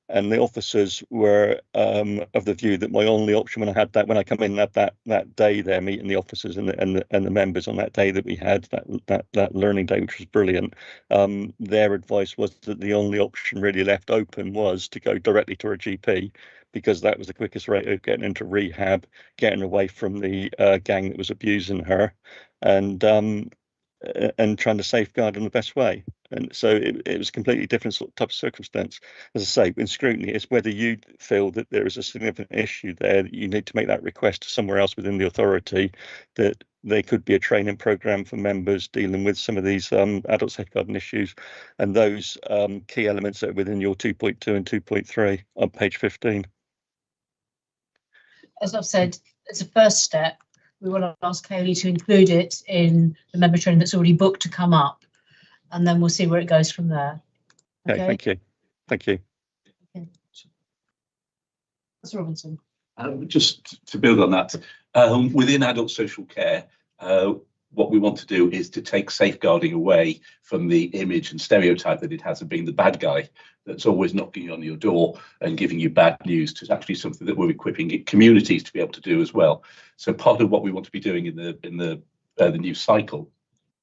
Speaker 13: And the officers were of the view that my only option when I come in that day there, meeting the officers and the members on that day that we had that learning day, which was brilliant. Their advice was that the only option really left open was to go directly to her GP, because that was the quickest rate of getting into rehab, getting away from the gang that was abusing her, and trying to safeguard in the best way. And so it was a completely different sort of type of circumstance. As I say, in scrutiny, it's whether you feel that there is a significant issue there, that you need to make that request to somewhere else within the authority, that there could be a training programme for members dealing with some of these adult safeguarding issues, and those key elements that are within your 2.2 and 2.3 on page 15.
Speaker 1: As I've said, as a first step, we want to ask Hayley to include it in the member training that's already booked to come up, and then we'll see where it goes from there.
Speaker 13: Okay, thank you. Thank you.
Speaker 1: Okay. Mr. Robinson.
Speaker 2: Just to build on that, within adult social care, what we want to do is to take safeguarding away from the image and stereotype that it has of being the bad guy that's always knocking on your door and giving you bad news, to actually something that we're equipping communities to be able to do as well. So part of what we want to be doing in the new cycle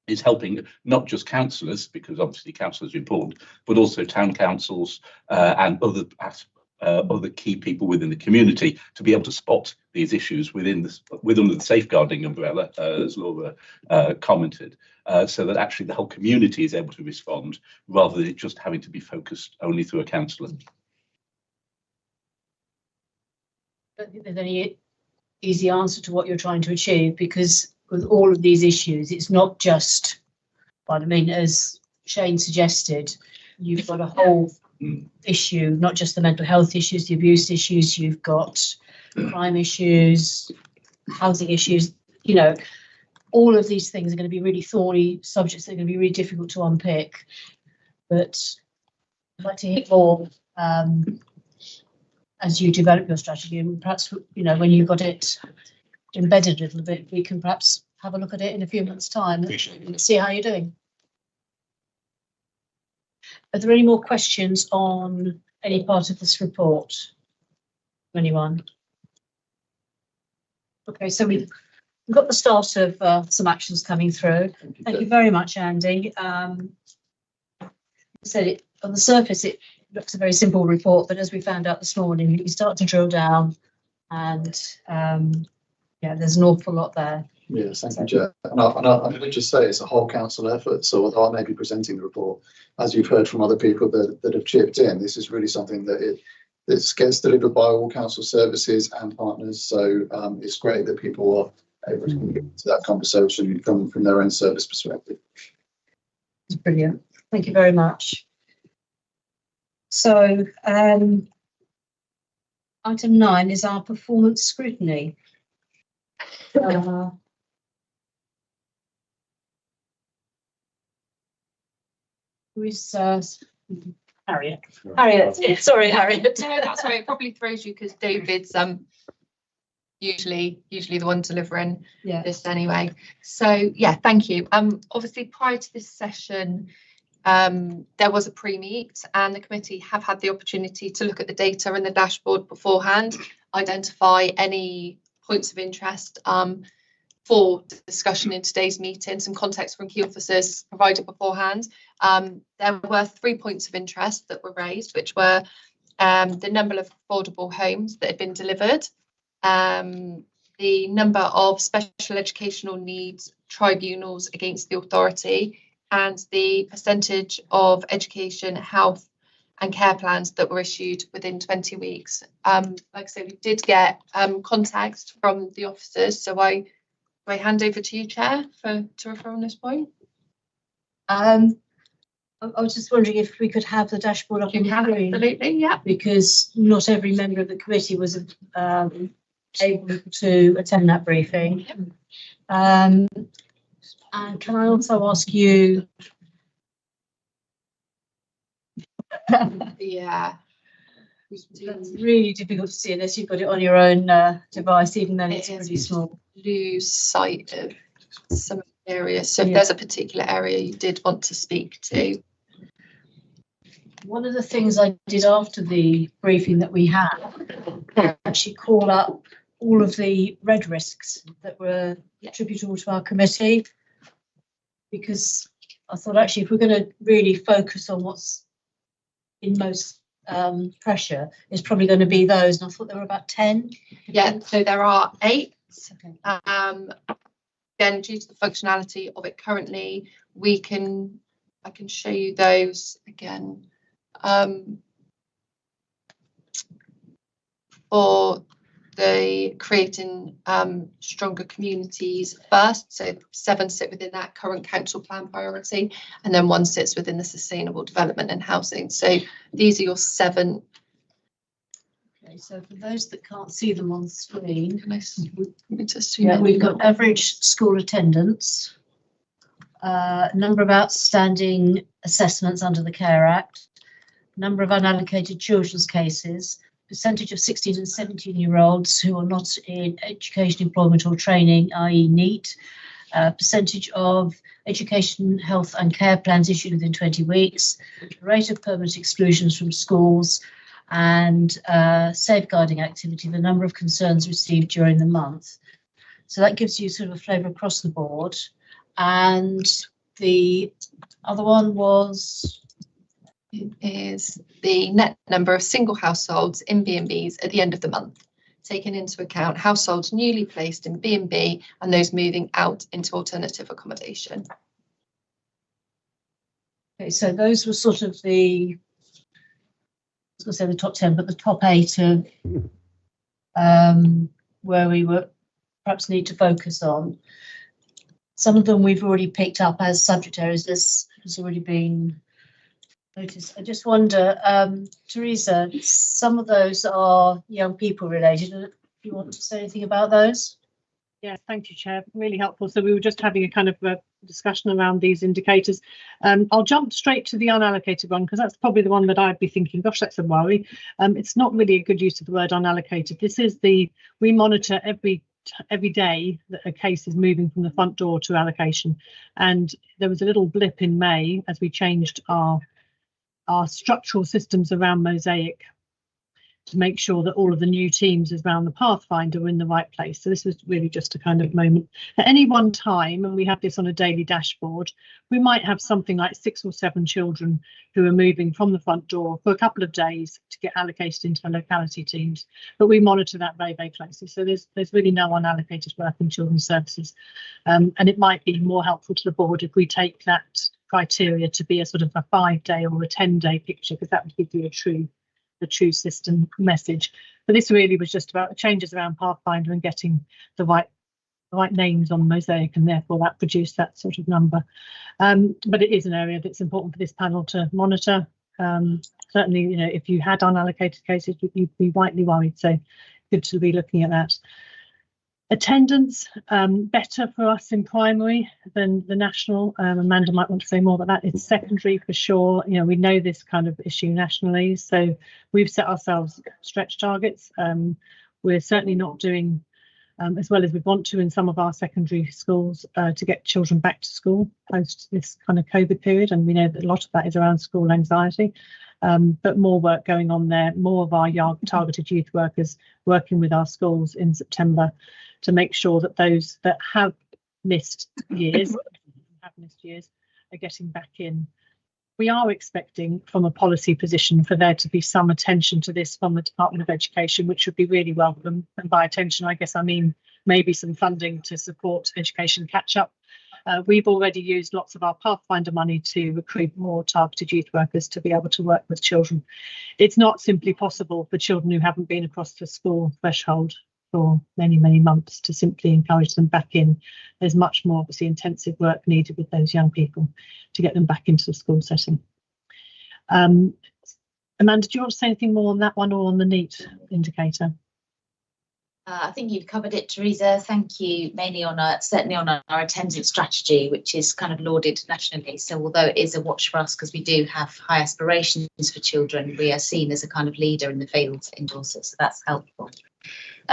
Speaker 2: is helping not just councillors, because obviously councillors are important, but also town councils and other key people within the community to be able to spot these issues within the safeguarding umbrella, as Laura commented, so that actually the whole community is able to respond, rather than it just having to be focused only through a councillor.
Speaker 1: I don't think there's any easy answer to what you're trying to achieve, because with all of these issues, it's not just, but I mean, as Shane suggested, you've got a whole issue, not just the mental health issues, the abuse issues, you've got crime issues, housing issues, you know, all of these things are going to be really thorny subjects that are going to be really difficult to unpick. But I'd like to hear more as you develop your strategy, and perhaps, you know, when you've got it embedded a little bit, we can perhaps have a look at it in a few months' time and see how you're doing. Are there any more questions on any part of this report? Anyone? Okay, so we've got the start of some actions coming through. Thank you very much, Andy. Said it on the surface, it looks a very simple report, but as we found out this morning, you start to drill down, and yeah, there's an awful lot there.
Speaker 9: Yes, thank you, Chair. And I would just say it's a whole council effort. So although I may be presenting the report, as you've heard from other people that have chipped in, this is really something that this gets delivered by all council services and partners. So it's great that people are able to get to that conversation from their own service perspective.
Speaker 1: It's brilliant. Thank you very much. So item 9 is our performance scrutiny. Who is
Speaker 14: Harriet.
Speaker 1: Harriet, yeah, sorry, Harriet.
Speaker 5: No, that's right. It probably throws you because David's usually the one delivering this anyway. So yeah, thank you. Obviously prior to this session, there was a pre-meet and the committee have had the opportunity to look at the data and the dashboard beforehand, identify any points of interest for discussion in today's meeting, some context from key officers provided beforehand. There were 3 points of interest that were raised, which were the number of affordable homes that had been delivered, the number of special educational needs tribunals against the authority, and the percentage of education, health and care plans that were issued within 20 weeks. Like I say, we did get context from the officers, so I hand over to you, Chair, to refer on this point.
Speaker 1: I was just wondering if we could have the dashboard up on the screen.
Speaker 5: Absolutely, yeah.
Speaker 1: Because not every member of the committee was able to attend that briefing. And can I also ask you?
Speaker 5: Yeah.
Speaker 1: It's really difficult to see unless you've got it on your own device, even then it's pretty small.
Speaker 5: Lose sight of some areas. So if there's a particular area you did want to speak to.
Speaker 1: One of the things I did after the briefing that we had, actually call up all of the red risks that were attributable to our committee, because I thought actually if we're going to really focus on what's in most pressure, it's probably going to be those, and I thought there were about 10.
Speaker 5: Yeah, so there are 8. Again, due to the functionality of it currently, I can show you those again. For the creating stronger communities first, so 7 sit within that current council plan priority, and then 1 sits within the sustainable development and housing. So these are your 7.
Speaker 1: Okay, so for those that can't see them on screen,
Speaker 5: yeah,
Speaker 1: we've got average school attendance, number of outstanding assessments under the Care Act, number of unallocated children's cases, percentage of 16 and 17-year-olds who are not in education, employment or training, i.e. NEET, percentage of education, health and care plans issued within 20 weeks, rate of permanent exclusions from schools, and safeguarding activity, the number of concerns received during the month. So that gives you sort of a flavour across the board. And the other one was?
Speaker 5: It is the net number of single households in B&Bs at the end of the month, taking into account households newly placed in B&B and those moving out into alternative accommodation.
Speaker 1: Okay, so those were sort of the, I was going to say the top 10, but the top 8 of where we were perhaps need to focus on. Some of them we've already picked up as subject areas. This has already been noticed. I just wonder, Teresa, some of those are young people related. Do you want to say anything about those?
Speaker 14: Yeah, thank you, Chair. Really helpful. So we were just having a kind of a discussion around these indicators. I'll jump straight to the unallocated one because that's probably the one that I'd be thinking, gosh, that's a worry. It's not really a good use of the word unallocated. This is we monitor every day that a case is moving from the front door to allocation. And there was a little blip in May as we changed our structural systems around Mosaic to make sure that all of the new teams around the Pathfinder were in the right place. So this was really just a kind of moment. At any one time, and we have this on a daily dashboard, we might have something like 6 or 7 children who are moving from the front door for a couple of days to get allocated into the locality teams. But we monitor that very, very closely. So there's really no unallocated work in children's services. And it might be more helpful to the board if we take that criteria to be a sort of a 5-day or a 10-day picture, because that would give you the true system message. But this really was just about changes around Pathfinder and getting the right names on Mosaic, and therefore that produced that sort of number. But it is an area that's important for this panel to monitor. Certainly, you know, if you had unallocated cases, you'd be rightly worried. So good to be looking at that. Attendance, better for us in primary than the national. Amanda might want to say more about that. It's secondary for sure. You know, we know this kind of issue nationally, so we've set ourselves stretch targets. We're certainly not doing as well as we want to in some of our secondary schools to get children back to school post this kind of COVID period, and we know that a lot of that is around school anxiety. But more work going on there, more of our targeted youth workers working with our schools in September to make sure that those that have missed years are getting back in. We are expecting from a policy position for there to be some attention to this from the Department of Education, which would be really welcome. And by attention, I guess I mean maybe some funding to support education catch-up. We've already used lots of our Pathfinder money to recruit more targeted youth workers to be able to work with children. It's not simply possible for children who haven't been across the school threshold for many, many months to simply encourage them back in. There's much more obviously intensive work needed with those young people to get them back into the school setting. Amanda, do you want to say anything more on that one or on the NEAT indicator?
Speaker 11: I think you've covered it, Teresa. Thank you. Mainly on certainly on our attendance strategy, which is kind of lauded nationally. So although it is a watch for us because we do have high aspirations for children, we are seen as a kind of leader in the field to endorse it. So that's helpful.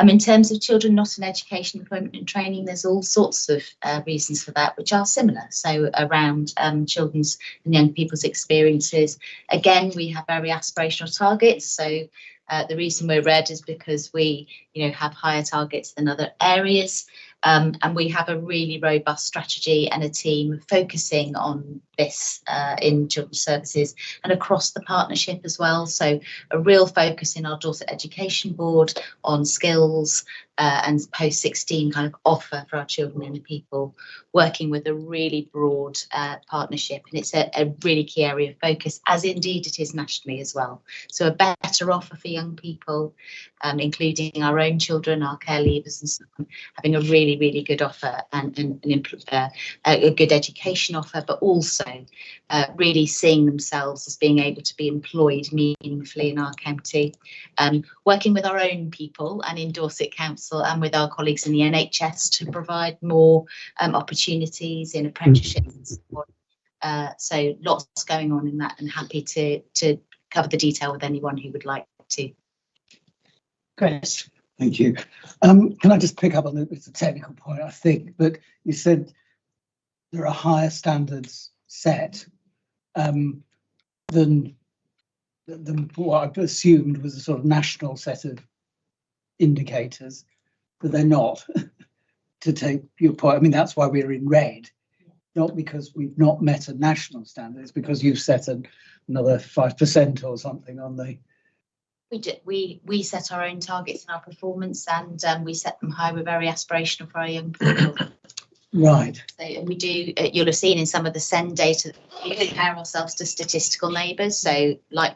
Speaker 11: In terms of children not in education, employment and training, there's all sorts of reasons for that, which are similar. So around children's and young people's experiences. Again, we have very aspirational targets. So the reason we're red is because we, have higher targets than other areas. And we have a really robust strategy and a team focusing on this in children's services and across the partnership as well. So a real focus in our Dorset Education Board on skills and post-16 kind of offer for our children and people, working with a really broad partnership. And it's a really key area of focus, as indeed it is nationally as well. So a better offer for young people, including our own children, our care leavers and so on, having a really, really good offer and a good education offer, but also really seeing themselves as being able to be employed meaningfully in our county, working with our own people and in Dorset Council and with our colleagues in the NHS to provide more opportunities in apprenticeships. So lots going on in that, and happy to cover the detail with anyone who would like to.
Speaker 20: Chris. Thank you. Can I just pick up on it's a technical point, I think, but you said there are higher standards set than what I've assumed was a sort of national set of indicators, but they're not. To take your point, I mean, that's why we're in red, not because we've not met a national standard, it's because you've set another 5% or something on the.
Speaker 11: We set our own targets and our performance, and we set them high. We're very aspirational for our young people.
Speaker 20: Right.
Speaker 11: So we do. You'll have seen in some of the SEND data, we compare ourselves to statistical neighbours. So like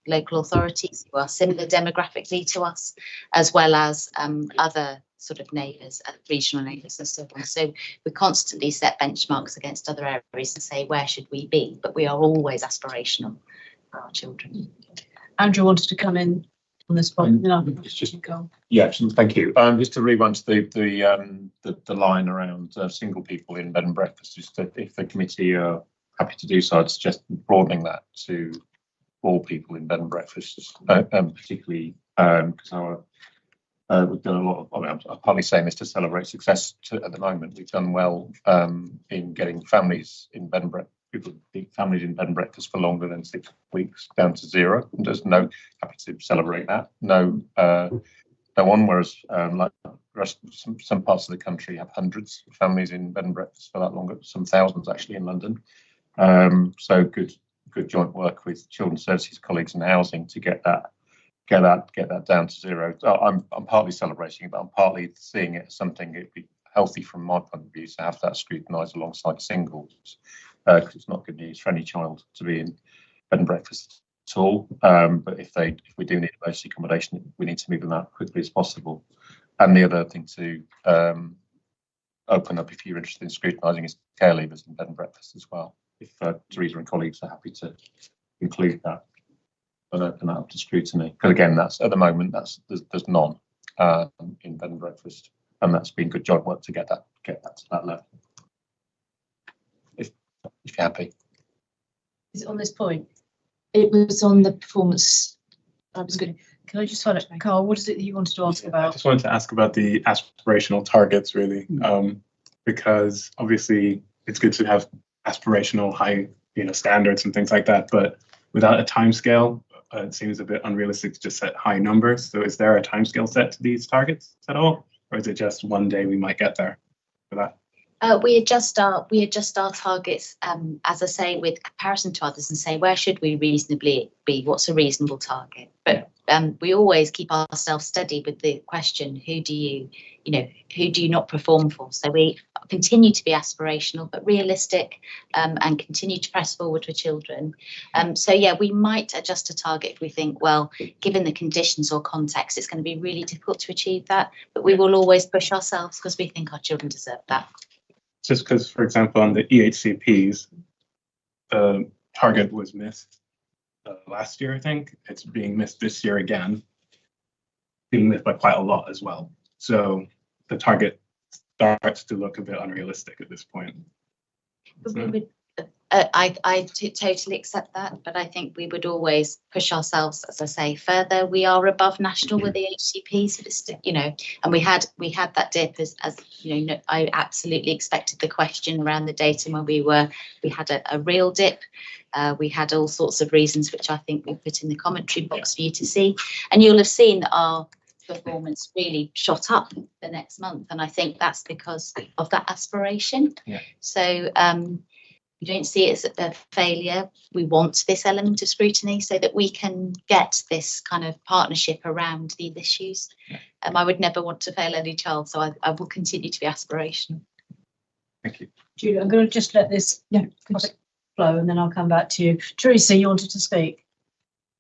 Speaker 11: local authorities who are similar demographically to us, as well as other sort of neighbours, regional neighbours and so on. So we constantly set benchmarks against other areas and say, where should we be? But we are always aspirational for our children.
Speaker 1: Andrew wanted to come in on this point.
Speaker 7: It's just, yeah, thank you. Just to rewind the line around single people in bed and breakfast, just that if the committee are happy to do so, I'd suggest broadening that to all people in bed and breakfast, particularly because we've done a lot of, I'm partly saying this to celebrate success at the moment. We've done well in getting families in bed and breakfast. Families in bed and breakfast for longer than 6 weeks down to 0. And there's no happy to celebrate that. No one. Whereas like some parts of the country have hundreds of families in bed and breakfast for that longer. Some thousands actually in London. So good joint work with children's services colleagues in housing to get that down to 0. So I'm partly celebrating it, but I'm partly seeing it as something it'd be healthy from my point of view to have that scrutinised alongside singles. Because it's not good news for any child to be in bed and breakfast at all. But if we do need emergency accommodation, we need to move them out quickly as possible. And the other thing to open up, if you're interested in scrutinising, is care leavers in bed and breakfast as well. If Teresa and colleagues are happy to include that and open that up to scrutiny. Because again, that's at the moment there's none in bed and breakfast. and that's been good joint work to get that to that level. If you're happy.
Speaker 1: Is it on this point?
Speaker 21: It was on the performance. I was going to. Can I just find out, Carl? What is it that you wanted to ask
Speaker 18: I
Speaker 21: about?
Speaker 18: just wanted to ask about the aspirational targets, really, because obviously it's good to have aspirational high, standards and things like that, but without a timescale, it seems a bit unrealistic to just set high numbers. So, is there a timescale set to these targets at all, or is it just one day we might get there for that?
Speaker 11: We adjust our targets, as I say, with comparison to others, and say where should we reasonably be? What's a reasonable target? But we always keep ourselves steady with the question: who do you not perform for? So we continue to be aspirational but realistic, and continue to press forward for children. So yeah, we might adjust a target if we think, well, given the conditions or context, it's going to be really difficult to achieve that. But we will always push ourselves because we think our children deserve that.
Speaker 18: Just because, for example, on the EHCPs, the target was missed last year, I think. It's being missed this year again, being missed by quite a lot as well. So the target starts to look a bit unrealistic at this point.
Speaker 11: I totally accept that, but I think we would always push ourselves, as I say, further. We are above national with the HCPs, and we had that dip as I absolutely expected the question around the data when we had a real dip. We had all sorts of reasons, which I think we put in the commentary box for you to see, and you'll have seen that our performance really shot up the next month, and I think that's because of that aspiration.
Speaker 18: Yeah.
Speaker 11: So we don't see it as a failure. We want this element of scrutiny so that we can get this kind of partnership around these issues. I would never want to fail any child, so I will continue to be aspirational.
Speaker 18: Thank you.
Speaker 1: Julie, I'm going to just let this flow and then I'll come back to you. Teresa, you wanted to speak.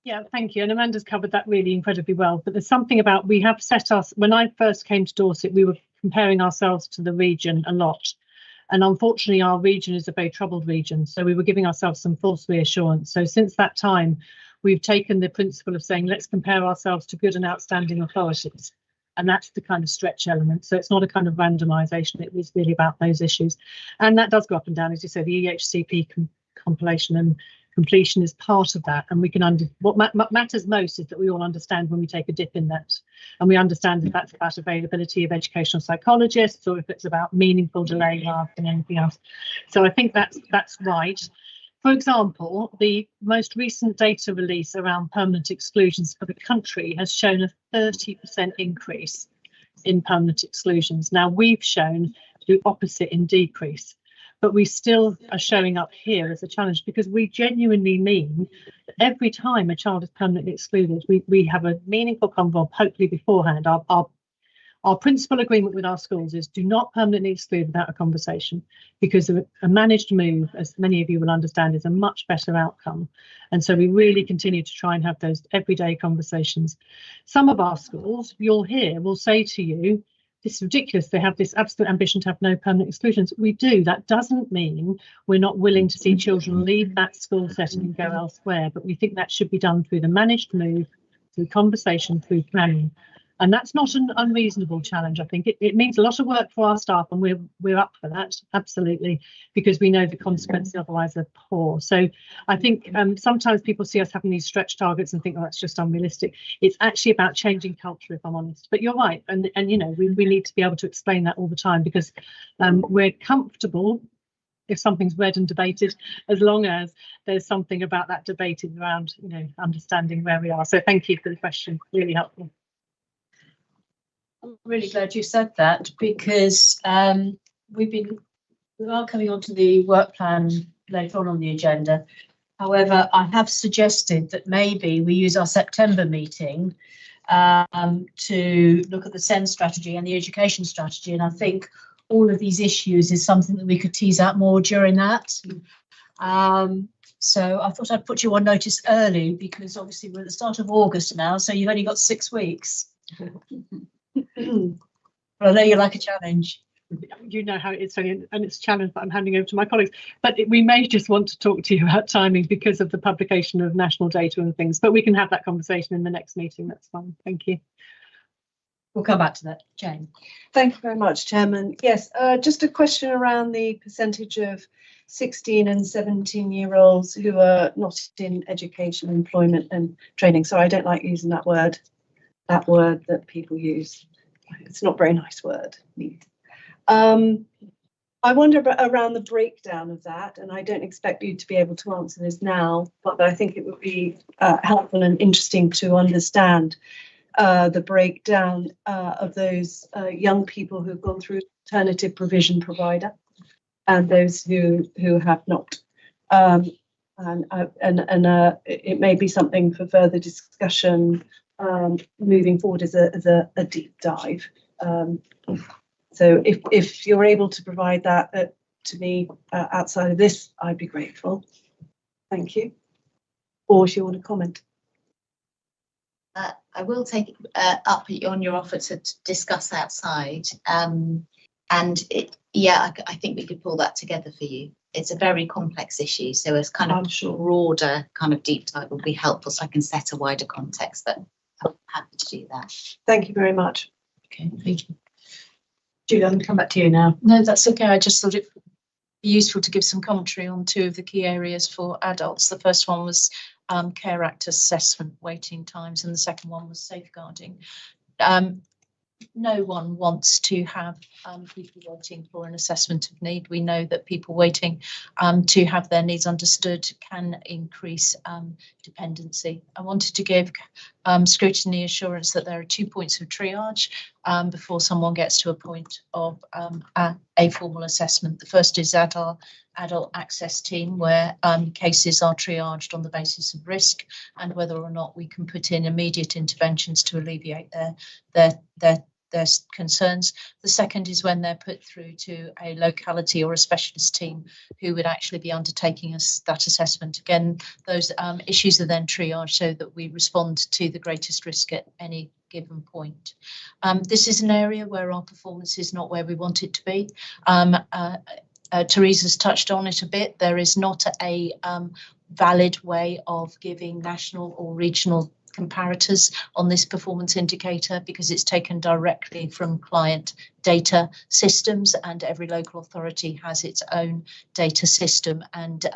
Speaker 14: Yeah, thank you. And Amanda's covered that really incredibly well. But there's something about, we have set us, when I first came to Dorset, we were comparing ourselves to the region a lot. And unfortunately, our region is a very troubled region. So we were giving ourselves some false reassurance. So since that time, we've taken the principle of saying, let's compare ourselves to good and outstanding authorities. And that's the kind of stretch element. So it's not a kind of randomisation. It was really about those issues. And that does go up and down. As you say, the EHCP compilation and completion is part of that, and we can what matters most is that we all understand when we take a dip in that, and we understand if that's about availability of educational psychologists or if it's about meaningful delay rather than anything else. So I think that's right. For example, the most recent data release around permanent exclusions for the country has shown a 30% increase in permanent exclusions. Now we've shown the opposite in decrease, but we still are showing up here as a challenge because we genuinely mean that every time a child is permanently excluded, we have a meaningful convo, hopefully beforehand. Our principal agreement with our schools is do not permanently exclude without a conversation, because a managed move, as many of you will understand, is a much better outcome. And so we really continue to try and have those everyday conversations. Some of our schools, you'll hear, will say to you, this is ridiculous. They have this absolute ambition to have no permanent exclusions. We do. That doesn't mean we're not willing to see children leave that school setting and go elsewhere, but we think that should be done through the managed move, through conversation, through planning. And that's not an unreasonable challenge. I think it means a lot of work for our staff, and we're up for that, absolutely, because we know the consequences otherwise are poor. So I think sometimes people see us having these stretch targets and think, oh, that's just unrealistic. It's actually about changing culture, if I'm honest. But you're right, and you know, we need to be able to explain that all the time, because we're comfortable if something's read and debated, as long as there's something about that debated around, you know, understanding where we are. So thank you for the question, really helpful.
Speaker 1: I'm really glad you said that, because we are coming on to the work plan later on the agenda. However, I have suggested that maybe we use our September meeting to look at the SEND strategy and the education strategy, and I think all of these issues is something that we could tease out more during that. So I thought I'd put you on notice early, because obviously we're at the start of August now, so you've only got 6 weeks. But I know you like a challenge.
Speaker 14: You know how it's only, and it's a challenge that I'm handing over to my colleagues. But we may just want to talk to you about timing because of the publication of national data and things. But we can have that conversation in the next meeting. That's fine. Thank you.
Speaker 1: We'll come back to that. Jane.
Speaker 17: Thank you very much, Chairman. Yes, just a question around the percentage of 16 and 17-year-olds who are not in education, employment and training. Sorry, I don't like using that word that people use. It's not a very nice word. I wonder around the breakdown of that, and I don't expect you to be able to answer this now, but I think it would be helpful and interesting to understand the breakdown of those young people who've gone through alternative provision provider and those who have not. It may be something for further discussion moving forward as a deep dive. So if you're able to provide that to me outside of this, I'd be grateful. Thank you. Or if you want to comment.
Speaker 11: I will take it up on your offer to discuss outside. I think we could pull that together for you. It's a very complex issue, so as kind of broader kind of deep dive would be helpful, so I can set a wider context. But I'm happy to do that.
Speaker 17: Thank you very much.
Speaker 1: Okay, thank you. Julie, I'm going to come back to you now. No, that's okay. I just thought it would be useful to give some commentary on two of the key areas for adults. The first one was Care Act assessment waiting times, and the second one was safeguarding. No one wants to have people waiting for an assessment of need. We know that people waiting to have their needs understood can increase dependency. I wanted to give Scrutiny assurance that there are 2 points of triage before someone gets to a point of a formal assessment. The first is at our adult access team, where cases are triaged on the basis of risk and whether or not we can put in immediate interventions to alleviate their concerns. The second is when they're put through to a locality or a specialist team who would actually be undertaking that assessment. Again, those issues are then triaged so that we respond to the greatest risk at any given point. This is an area where our performance is not where we want it to be. Teresa's touched on it a bit. There is not a valid way of giving national or regional comparators on this performance indicator because it's taken directly from client data systems, and every local authority has its own data system and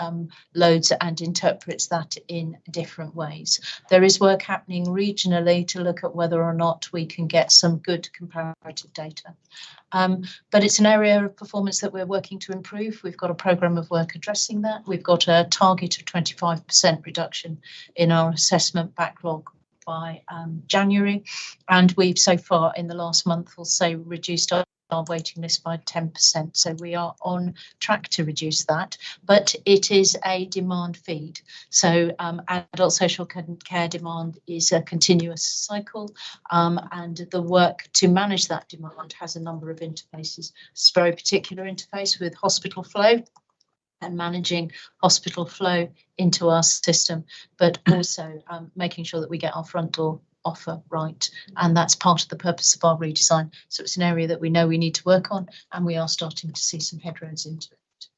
Speaker 1: loads and interprets that in different ways. There is work happening regionally to look at whether or not we can get some good comparative data. But it's an area of performance that we're working to improve. We've got a programme of work addressing that. We've got a target of 25% reduction in our assessment backlog by January, and we've so far in the last month or so reduced our waiting list by 10%. So we are on track to reduce that, but it is a demand feed. So adult social care demand is a continuous cycle, and the work to manage that demand has a number of interfaces. It's a very particular interface with hospital flow and managing hospital flow into our system, but also making sure that we get our front door offer right. And that's part of the purpose of our redesign. So it's an area that we know we need to work on, and we are starting to see some headroads into it.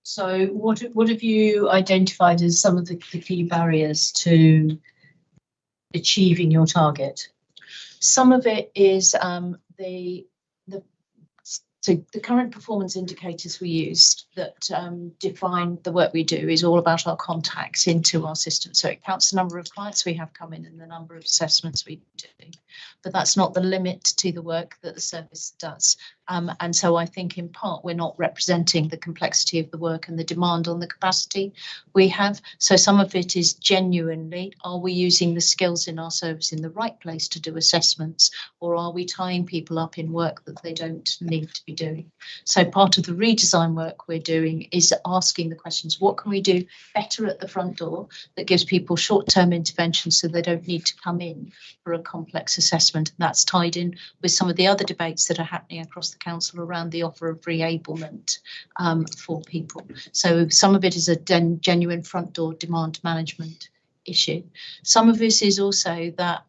Speaker 1: So what have you identified as some of the key barriers to achieving your target? Some of it is so the current performance indicators we use that define the work we do is all about our contacts into our system. So it counts the number of clients we have come in and the number of assessments we do. But that's not the limit to the work that the service does. And so I think in part we're not representing the complexity of the work and the demand on the capacity we have. So some of it is genuinely, are we using the skills in our service in the right place to do assessments, or are we tying people up in work that they don't need to be doing? So part of the redesign work we're doing is asking the questions, what can we do better at the front door that gives people short-term interventions so they don't need to come in for a complex assessment? And that's tied in with some of the other debates that are happening across the council around the offer of reablement for people. So some of it is a genuine front door demand management
Speaker 21: issue. Some of this is also that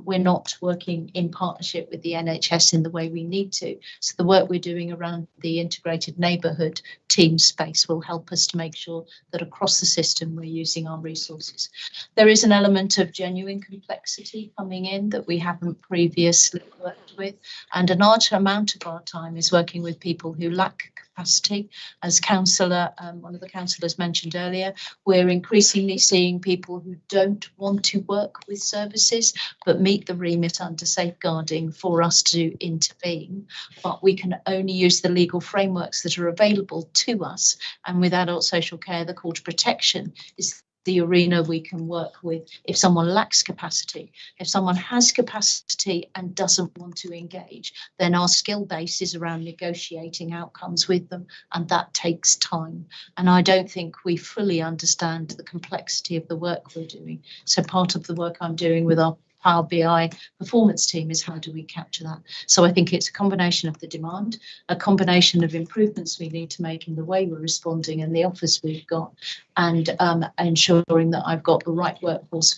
Speaker 21: we're not working in partnership with the NHS in the way we need to. So the work we're doing around the integrated neighbourhood team space will help us to make sure that across the system we're using our resources. There is an element of genuine complexity coming in that we haven't previously worked with, and a large amount of our time is working with people who lack capacity. As one of the councillors mentioned earlier, we're increasingly seeing people who don't want to work with services but meet the remit under safeguarding for us to intervene. But we can only use the legal frameworks that are available to us, and with adult social care, the call to protection is the arena we can work with if someone lacks capacity. If someone has capacity and doesn't want to engage, then our skill base is around negotiating outcomes with them, and that takes time. And I don't think we fully understand the complexity of the work we're doing. So part of the work I'm doing with our Power BI performance team is how do we capture that? So I think it's a combination of the demand, a combination of improvements we need to make in the way we're responding and the offers we've got, and ensuring that I've got the right workforce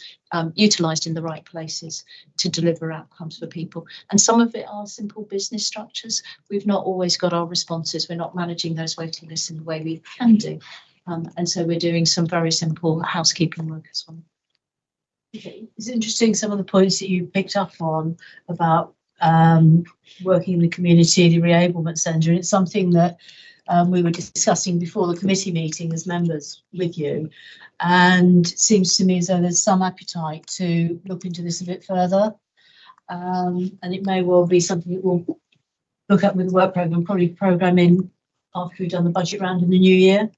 Speaker 21: utilised in the right places to deliver outcomes for people. And some of it are simple business structures. We've not always got our responses. We're not managing those waiting lists in the way we can do. And so we're doing some very simple housekeeping work as well.
Speaker 1: Okay. It's interesting some of the points that you picked up on about working in the community, the reablement centre. It's something that we were discussing before the committee meeting as members with you, and it seems to me as though there's some appetite to look into this a bit further, and it may well be something that we'll look at with the work programme, probably programme in after we've done the budget round in the new year.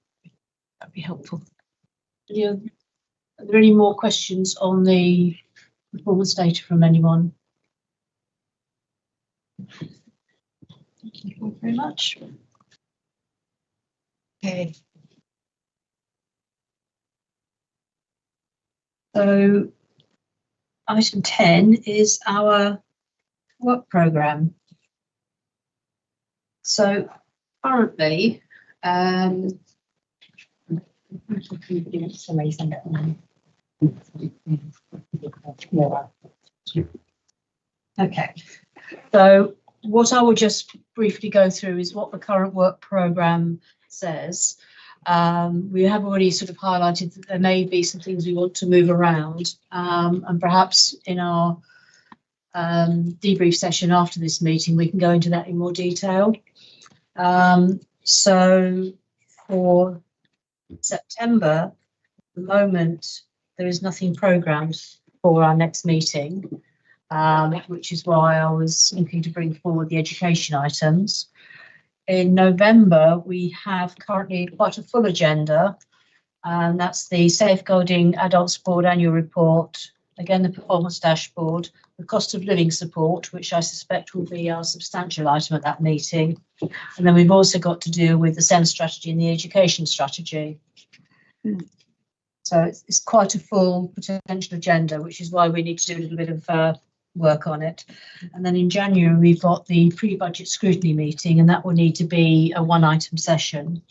Speaker 1: That'd be helpful. Are there any more questions on the performance data from anyone? Thank you all very much. Okay. So item 10 is our work programme. So currently, okay, so what I will just briefly go through is what the current work programme says. We have already sort of highlighted that there may be some things we want to move around, and perhaps in our debrief session after this meeting we can go into that in more detail. So for September, at the moment, there is nothing programmed for our next meeting, which is why I was looking to bring forward the education items. In November, we have currently quite a full agenda, and that's the Safeguarding Adults Board annual report, again the performance dashboard, the cost of living support, which I suspect will be our substantial item at that meeting, and then we've also got to deal with the SEND strategy and the education strategy. So it's quite a full potential agenda, which is why we need to do a little bit of work on it. And then in January, we've got the pre-budget scrutiny meeting, and that will need to be a one-item session.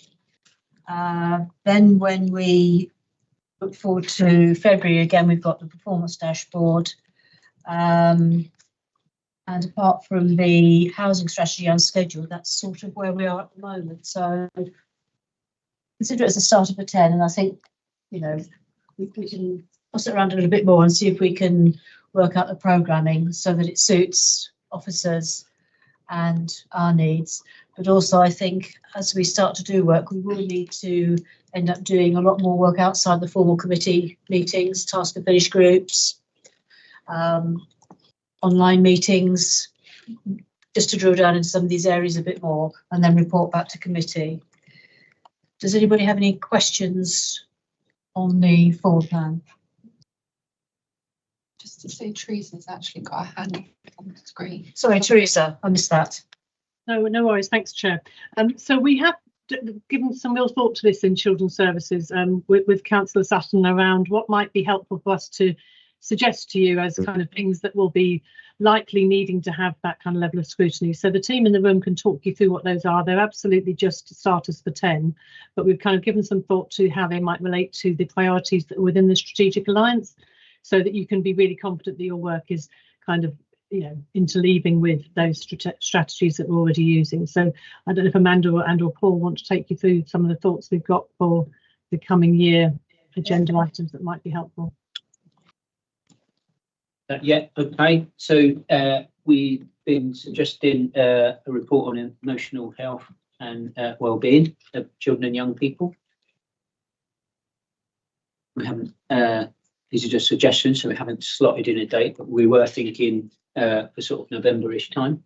Speaker 1: Then when we look forward to February, again, we've got the performance dashboard. And apart from the housing strategy unscheduled, that's sort of where we are at the moment. So consider it as the start of a 10, and I think, you know, we can toss it around a little bit more and see if we can work out the programming so that it suits officers and our needs. But also I think as we start to do work, we will need to end up doing a lot more work outside the formal committee meetings, task and finish groups, online meetings, just to drill down into some of these areas a bit more and then report back to committee. Does anybody have any questions on the forward plan?
Speaker 5: Just to say, Teresa's actually got a hand on the screen.
Speaker 1: Sorry, Teresa, I missed that.
Speaker 14: No worries, thanks, Chair. So we have given some real thought to this in Children's Services with Councillor Sutton around what might be helpful for us to suggest to you as kind of things that will be likely needing to have that kind of level of scrutiny. So the team in the room can talk you through what those are. They're absolutely just starters for 10, but we've kind of given some thought to how they might relate to the priorities that are within the strategic alliance, so that you can be really confident that your work is kind of, you know, interleaving with those strategies that we're already using. So I don't know if Amanda or Paul want to take you through some of the thoughts we've got for the coming year agenda items that might be helpful.
Speaker 10: Yeah, okay. So we've been suggesting a report on emotional health and well-being of children and young people. We haven't, these are just suggestions, so we haven't slotted in a date, but we were thinking for sort of November-ish time.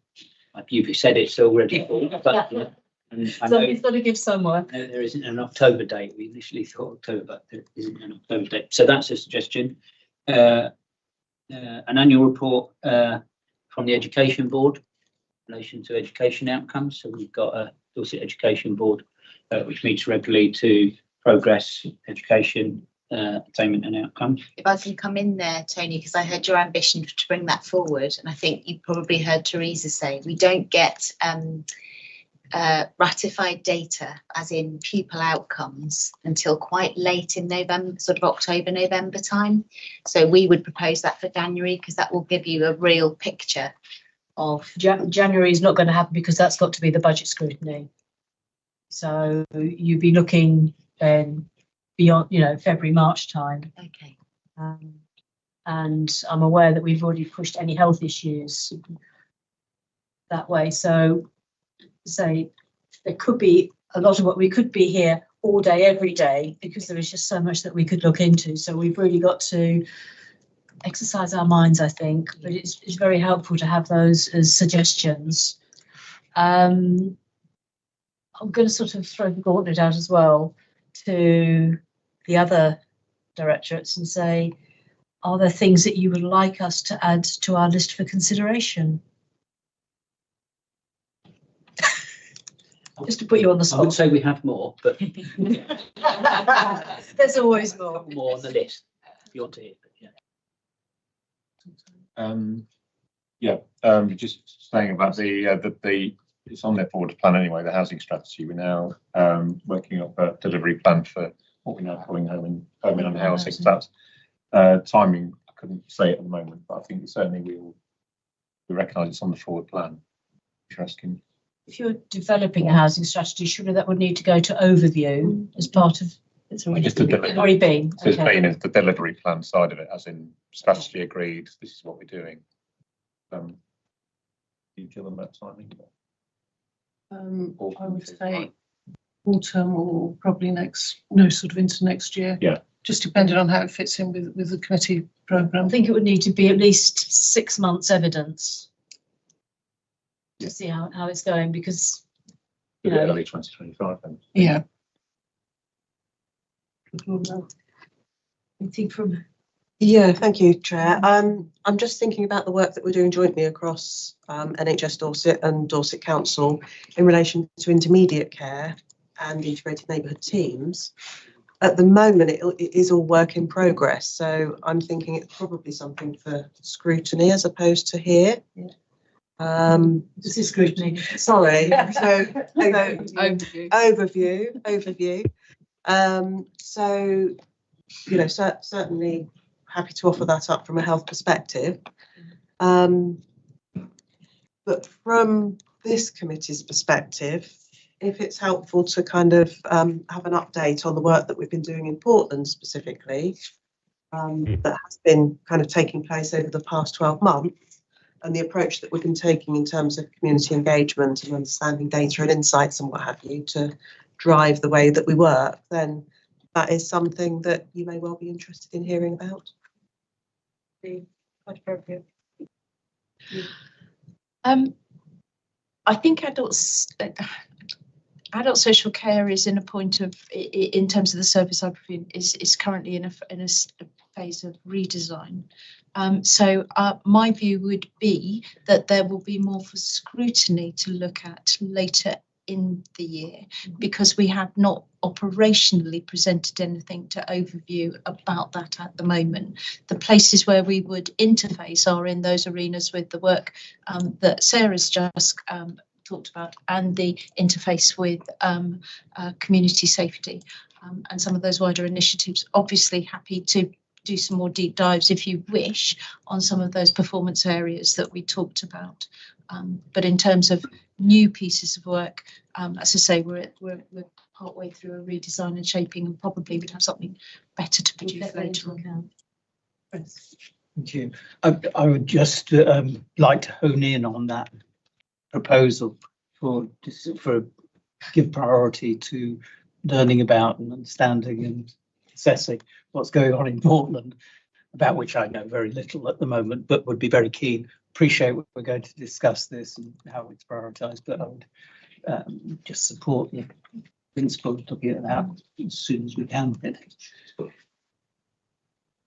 Speaker 10: You've said it's already, but
Speaker 1: somebody's got to give somewhere.
Speaker 10: There isn't an October date. We initially thought October, but there isn't an October date. So that's a suggestion. An annual report from the Education Board in relation to education outcomes. So we've got a Dorset Education Board which meets regularly to progress education attainment and outcomes.
Speaker 11: If I can come in there, Tony, because I heard your ambition to bring that forward, and I think you probably heard Teresa say we don't get ratified data, as in pupil outcomes, until quite late in November, sort of October, November time. So we would propose that for January, because that will give you a real picture of.
Speaker 1: January is not going to happen because that's got to be the budget scrutiny. So you'd be looking beyond, you know, February, March time.
Speaker 11: Okay.
Speaker 1: And I'm aware that we've already pushed any health issues that way. So say there could be a lot of what we could be here all day, every day, because there is just so much that we could look into. So we've really got to exercise our minds, I think, but it's very helpful to have those as suggestions. I'm going to sort of throw the gauntlet out as well to the other directorates and say, are there things that you would like us to add to our list for consideration? Just to put you on the spot.
Speaker 10: I would say we have more, but
Speaker 1: there's always more.
Speaker 10: More on the list if you want to hear.
Speaker 7: Just saying about the it's on their forward plan anyway. The housing strategy. We're now working up a delivery plan for what we're now calling home and housing. So that's timing. I couldn't say at the moment, but I think certainly we recognise it's on the forward plan. Interesting.
Speaker 1: If you're developing a housing strategy, surely that would need to go to overview as part of. It's already been.
Speaker 7: So it's been as the delivery plan side of it, as in strategy agreed. This is what we're doing. Do you feel about timing?
Speaker 8: I would say autumn or probably sort of into next year.
Speaker 7: Yeah.
Speaker 8: Just depending on how it fits in with the committee programme.
Speaker 1: I think it would need to be at least 6 months evidence to see how it's going, because you know,
Speaker 7: early 2025 then.
Speaker 8: Yeah.
Speaker 1: Anything from?
Speaker 4: Yeah, thank you, Chair. I'm just thinking about the work that we're doing jointly across NHS Dorset and Dorset Council in relation to intermediate care and integrated neighbourhood teams. At the moment, it is all work in progress, so I'm thinking it's probably something for scrutiny as opposed to here.
Speaker 1: Yeah. This is scrutiny.
Speaker 4: Sorry. So
Speaker 1: overview.
Speaker 4: So, you know, certainly happy to offer that up from a health perspective. But from this committee's perspective, if it's helpful to kind of have an update on the work that we've been doing in Portland specifically, that has been kind of taking place over the past 12 months, and the approach that we've been taking in terms of community engagement and understanding data and insights and what have you to drive the way that we work, then that is something that you may well be interested in hearing about.
Speaker 1: Quite appropriate.
Speaker 21: I think adult social care is in a point of, in terms of the service I provide, is currently in a phase of redesign. So my view would be that there will be more for scrutiny to look at later in the year because we have not operationally presented anything to overview about that at the moment. The places where we would interface are in those arenas with the work that Sarah's just talked about, and the interface with community safety and some of those wider initiatives. Obviously happy to do some more deep dives if you wish on some of those performance areas that we talked about. But in terms of new pieces of work, as I say, we're partway through a redesign and shaping, and probably we'd have something better to produce later on.
Speaker 20: Thank you. I would just like to hone in on that proposal for give priority to learning about and understanding and assessing what's going on in Portland, about which I know very little at the moment, but would be very keen. Appreciate we're going to discuss this and how it's prioritised, but I would just support the principle of looking at that as soon as we can.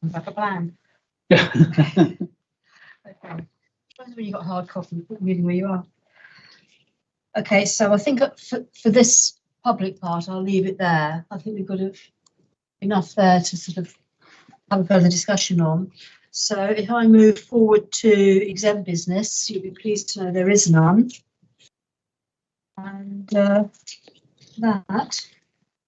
Speaker 1: Like a plan. Okay. When you've got a hard copy, reading where you are. Okay, so I think for this public part, I'll leave it there. I think we've got enough there to sort of have a further discussion on. So if I move forward to exempt business, you'll be pleased to know there is none. And that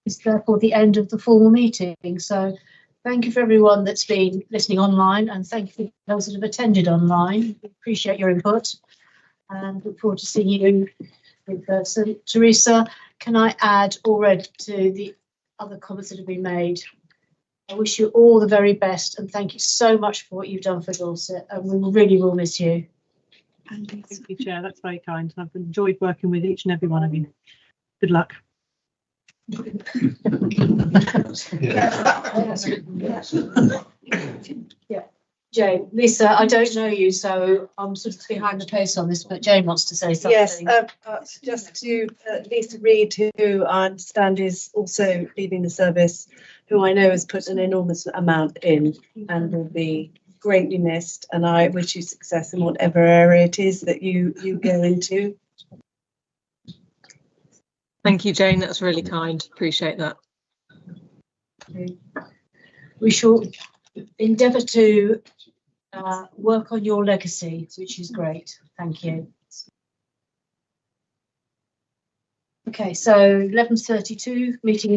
Speaker 1: is therefore the end of the formal meeting. So thank you for everyone that's been listening online, and thank you for those that have attended online. We appreciate your input and look forward to seeing you in person. Teresa, can I add already to the other comments that have been made? I wish you all the very best and thank you so much for what you've done for Dorset, and we really will miss you.
Speaker 14: Thank you, Chair. That's very kind. I've enjoyed working with each and every one of you. Good luck.
Speaker 1: Yeah, Jane, Lisa, I don't know you, so I'm sort of behind the pace on this, but Jane wants to say something.
Speaker 4: Yes, just to Lisa Reed, who I understand is also leaving the service, who I know has put an enormous amount in and will be greatly missed. And I wish you success in whatever area it is that you go into.
Speaker 15: Thank you, Jane. That's really kind. Appreciate that.
Speaker 1: Okay. We shall endeavour to work on your legacy, which is great. Thank you. Okay, so 11:32, meeting is